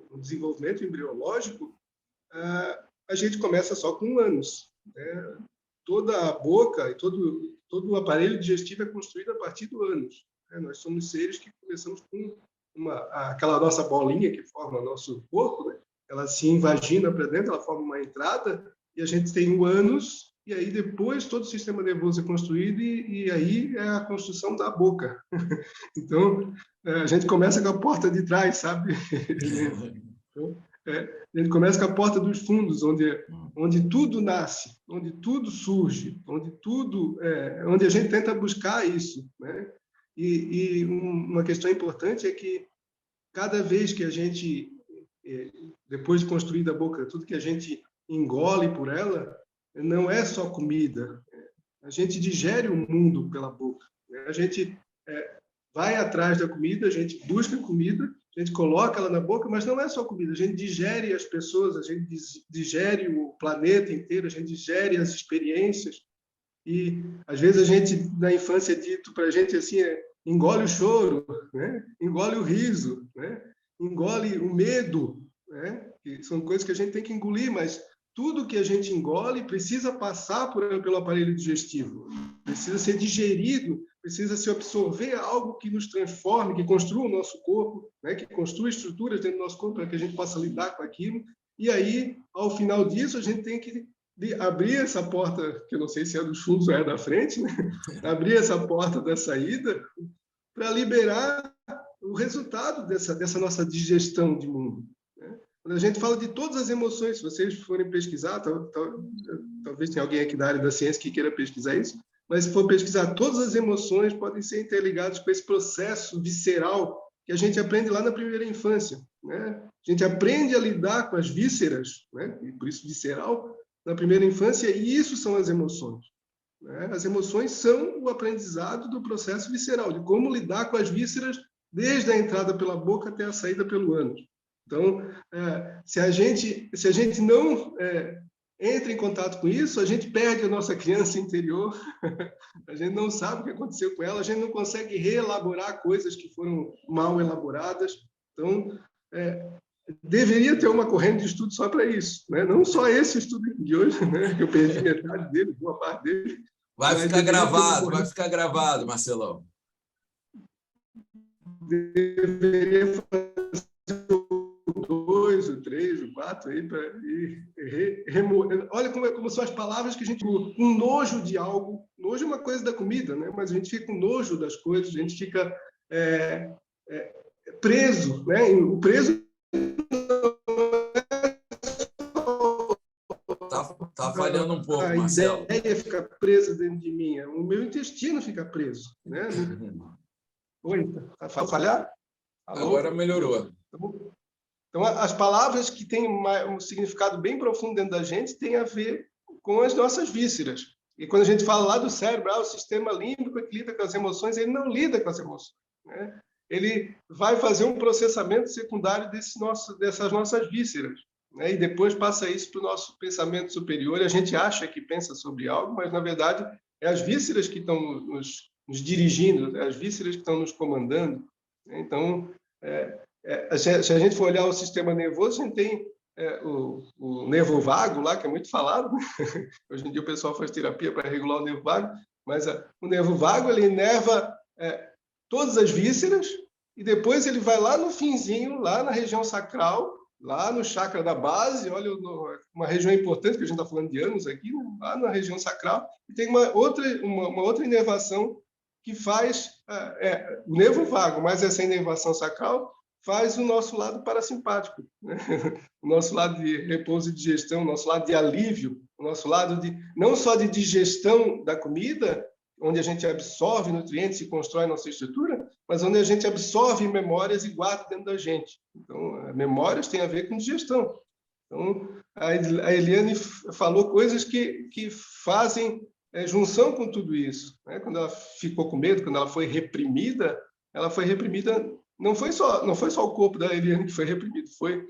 S7: no desenvolvimento embriológico, a gente começa só com anos, né? Toda a boca e todo o aparelho digestivo é construído a partir do ânus, né? Nós somos seres que começamos com aquela nossa bolinha que forma o nosso corpo, né? Ela se invagina para dentro, ela forma uma entrada, e a gente tem o ânus, e aí depois todo o sistema nervoso é construído, e aí é a construção da boca. Então, a gente começa com a porta de trás, sabe? Então, a gente começa com a porta dos fundos, onde tudo nasce, onde tudo surge, onde a gente tenta buscar isso, né? E uma questão importante é que cada vez que a gente, depois de construída a boca, tudo que a gente engole por ela, não é só comida. A gente digere o mundo pela boca. A gente vai atrás da comida, a gente busca comida, a gente coloca ela na boca, mas não é só comida. A gente digere as pessoas, a gente digere o planeta inteiro, a gente digere as experiências. E, às vezes, a gente, na infância, é dito para a gente assim, engole o choro, né? Engole o riso, né? Engole o medo, né? Que são coisas que a gente tem que engolir, mas tudo que a gente engole precisa passar pelo aparelho digestivo, precisa ser digerido, precisa se absorver algo que nos transforme, que construa o nosso corpo, né? Que construa estruturas dentro do nosso corpo para que a gente possa lidar com aquilo. E aí, ao final disso, a gente tem que abrir essa porta, que eu não sei se é dos fundos ou é da frente, né? Abrir essa porta da saída para liberar o resultado dessa nossa digestão de mundo, né? Quando a gente fala de todas as emoções, se vocês forem pesquisar, talvez tenha alguém aqui da área da ciência que queira pesquisar isso, mas se for pesquisar, todas as emoções podem ser interligadas com esse processo visceral que a gente aprende lá na primeira infância, né? A gente aprende a lidar com as vísceras, né? E por isso visceral, na primeira infância, e isso são as emoções, né? As emoções são o aprendizado do processo visceral, de como lidar com as vísceras desde a entrada pela boca até a saída pelo ânus. Então, se a gente não entra em contato com isso, a gente perde a nossa criança interior, a gente não sabe o que aconteceu com ela, a gente não consegue reelaborar coisas que foram mal elaboradas. Então, deveria ter uma corrente de estudo só para isso, né? Não só esse estudo de hoje, né? Que eu perdi metade dele, boa parte dele.
S1: Vai ficar gravado, Marcelão.
S7: Deveria fazer o 2, o 3, o 4 aí para ir remover. Olha como são as palavras que a gente com nojo de algo. Nojo é uma coisa da comida, né? Mas a gente fica com nojo das coisas, a gente fica preso, né? O preso
S1: tá falhando um pouco, Marcelo.
S7: A ideia fica presa dentro de mim, o meu intestino fica preso, né? Oi, vai falhar? Alô?
S1: Agora melhorou.
S7: Então, as palavras que têm um significado bem profundo dentro da gente têm a ver com as nossas vísceras. E quando a gente fala lá do cérebro, o sistema límbico que lida com as emoções, ele não lida com as emoções, né? Ele vai fazer um processamento secundário dessas nossas vísceras, né? E depois passa isso para o nosso pensamento superior. A gente acha que pensa sobre algo, mas, na verdade, é as vísceras que estão nos dirigindo, as vísceras que estão nos comandando. Então, se a gente for olhar o sistema nervoso, a gente tem o nervo vago lá, que é muito falado. Hoje em dia o pessoal faz terapia para regular o nervo vago, mas o nervo vago ele inerva todas as vísceras e depois ele vai lá no finzinho, lá na região sacral, lá no chakra da base, olha, uma região importante, que a gente está falando de anos aqui, né? Lá na região sacral, e tem uma outra inervação que faz o nervo vago, mas essa inervação sacral faz o nosso lado parasimpático, né? O nosso lado de repouso e digestão, o nosso lado de alívio, o nosso lado não só de digestão da comida, onde a gente absorve nutrientes e constrói nossa estrutura, mas onde a gente absorve memórias e guarda dentro da gente. Então, memórias têm a ver com digestão. Então, a Eliane falou coisas que fazem junção com tudo isso, né? Quando ela ficou com medo, quando ela foi reprimida, não foi só o corpo da Eliane que foi reprimido, foi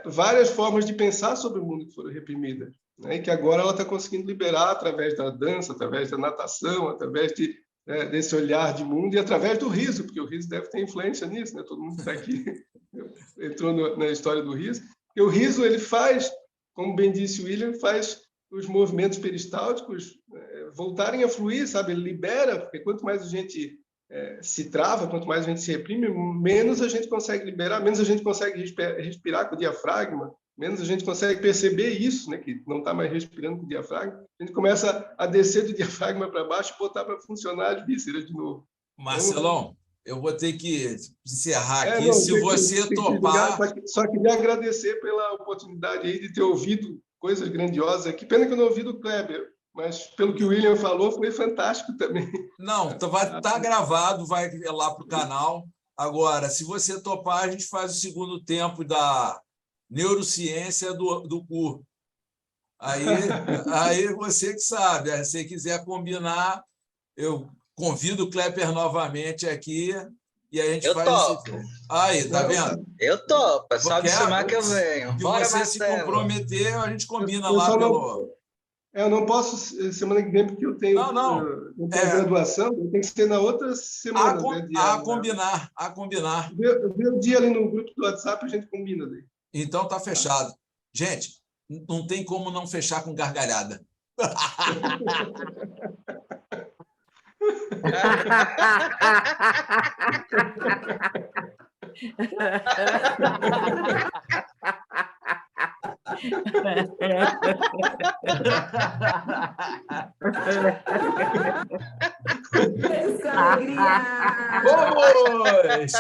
S7: várias formas de pensar sobre o mundo que foram reprimidas, né? E que agora ela está conseguindo liberar através da dança, através da natação, através desse olhar de mundo e através do riso, porque o riso deve ter influência nisso, né? Todo mundo que está aqui entrou na história do riso. E o riso, ele faz, como bem disse o William, faz os movimentos peristálticos voltarem a fluir, sabe? Ele libera, porque quanto mais a gente se trava, quanto mais a gente se reprime, menos a gente consegue liberar, menos a gente consegue respirar com o diafragma, menos a gente consegue perceber isso, né? Que não está mais respirando com o diafragma. A gente começa a descer do diafragma para baixo e botar para funcionar as vísceras de novo.
S1: Marcelão, eu vou ter que encerrar aqui.
S7: Não,
S1: Se você topar...
S7: Só queria agradecer pela oportunidade aí de ter ouvido coisas grandiosas. Que pena que eu não ouvi do Kleber, mas pelo que o William falou, foi fantástico também.
S1: Não, vai estar gravado, vai lá para o canal. Agora, se você topar, a gente faz o segundo tempo da neurociência do CUR. Aí você que sabe. Se você quiser combinar, eu convido o Klepper novamente aqui e a gente faz
S3: topo.
S1: Aí, tá vendo?
S3: Eu topo, é só me chamar que eu venho.
S1: Se
S3: Bora,
S1: você
S3: Marcelo.
S1: se comprometer, a gente combina lá pelo...
S7: Eu não posso semana que vem, porque eu tenho graduação, tem que ser na outra semana.
S1: A combinar.
S7: Vê o dia ali no grupo do WhatsApp, a gente combina. Daí.
S1: Então tá fechado. Gente, não tem como não fechar com gargalhada.
S6: Alegria!
S1: Vamos!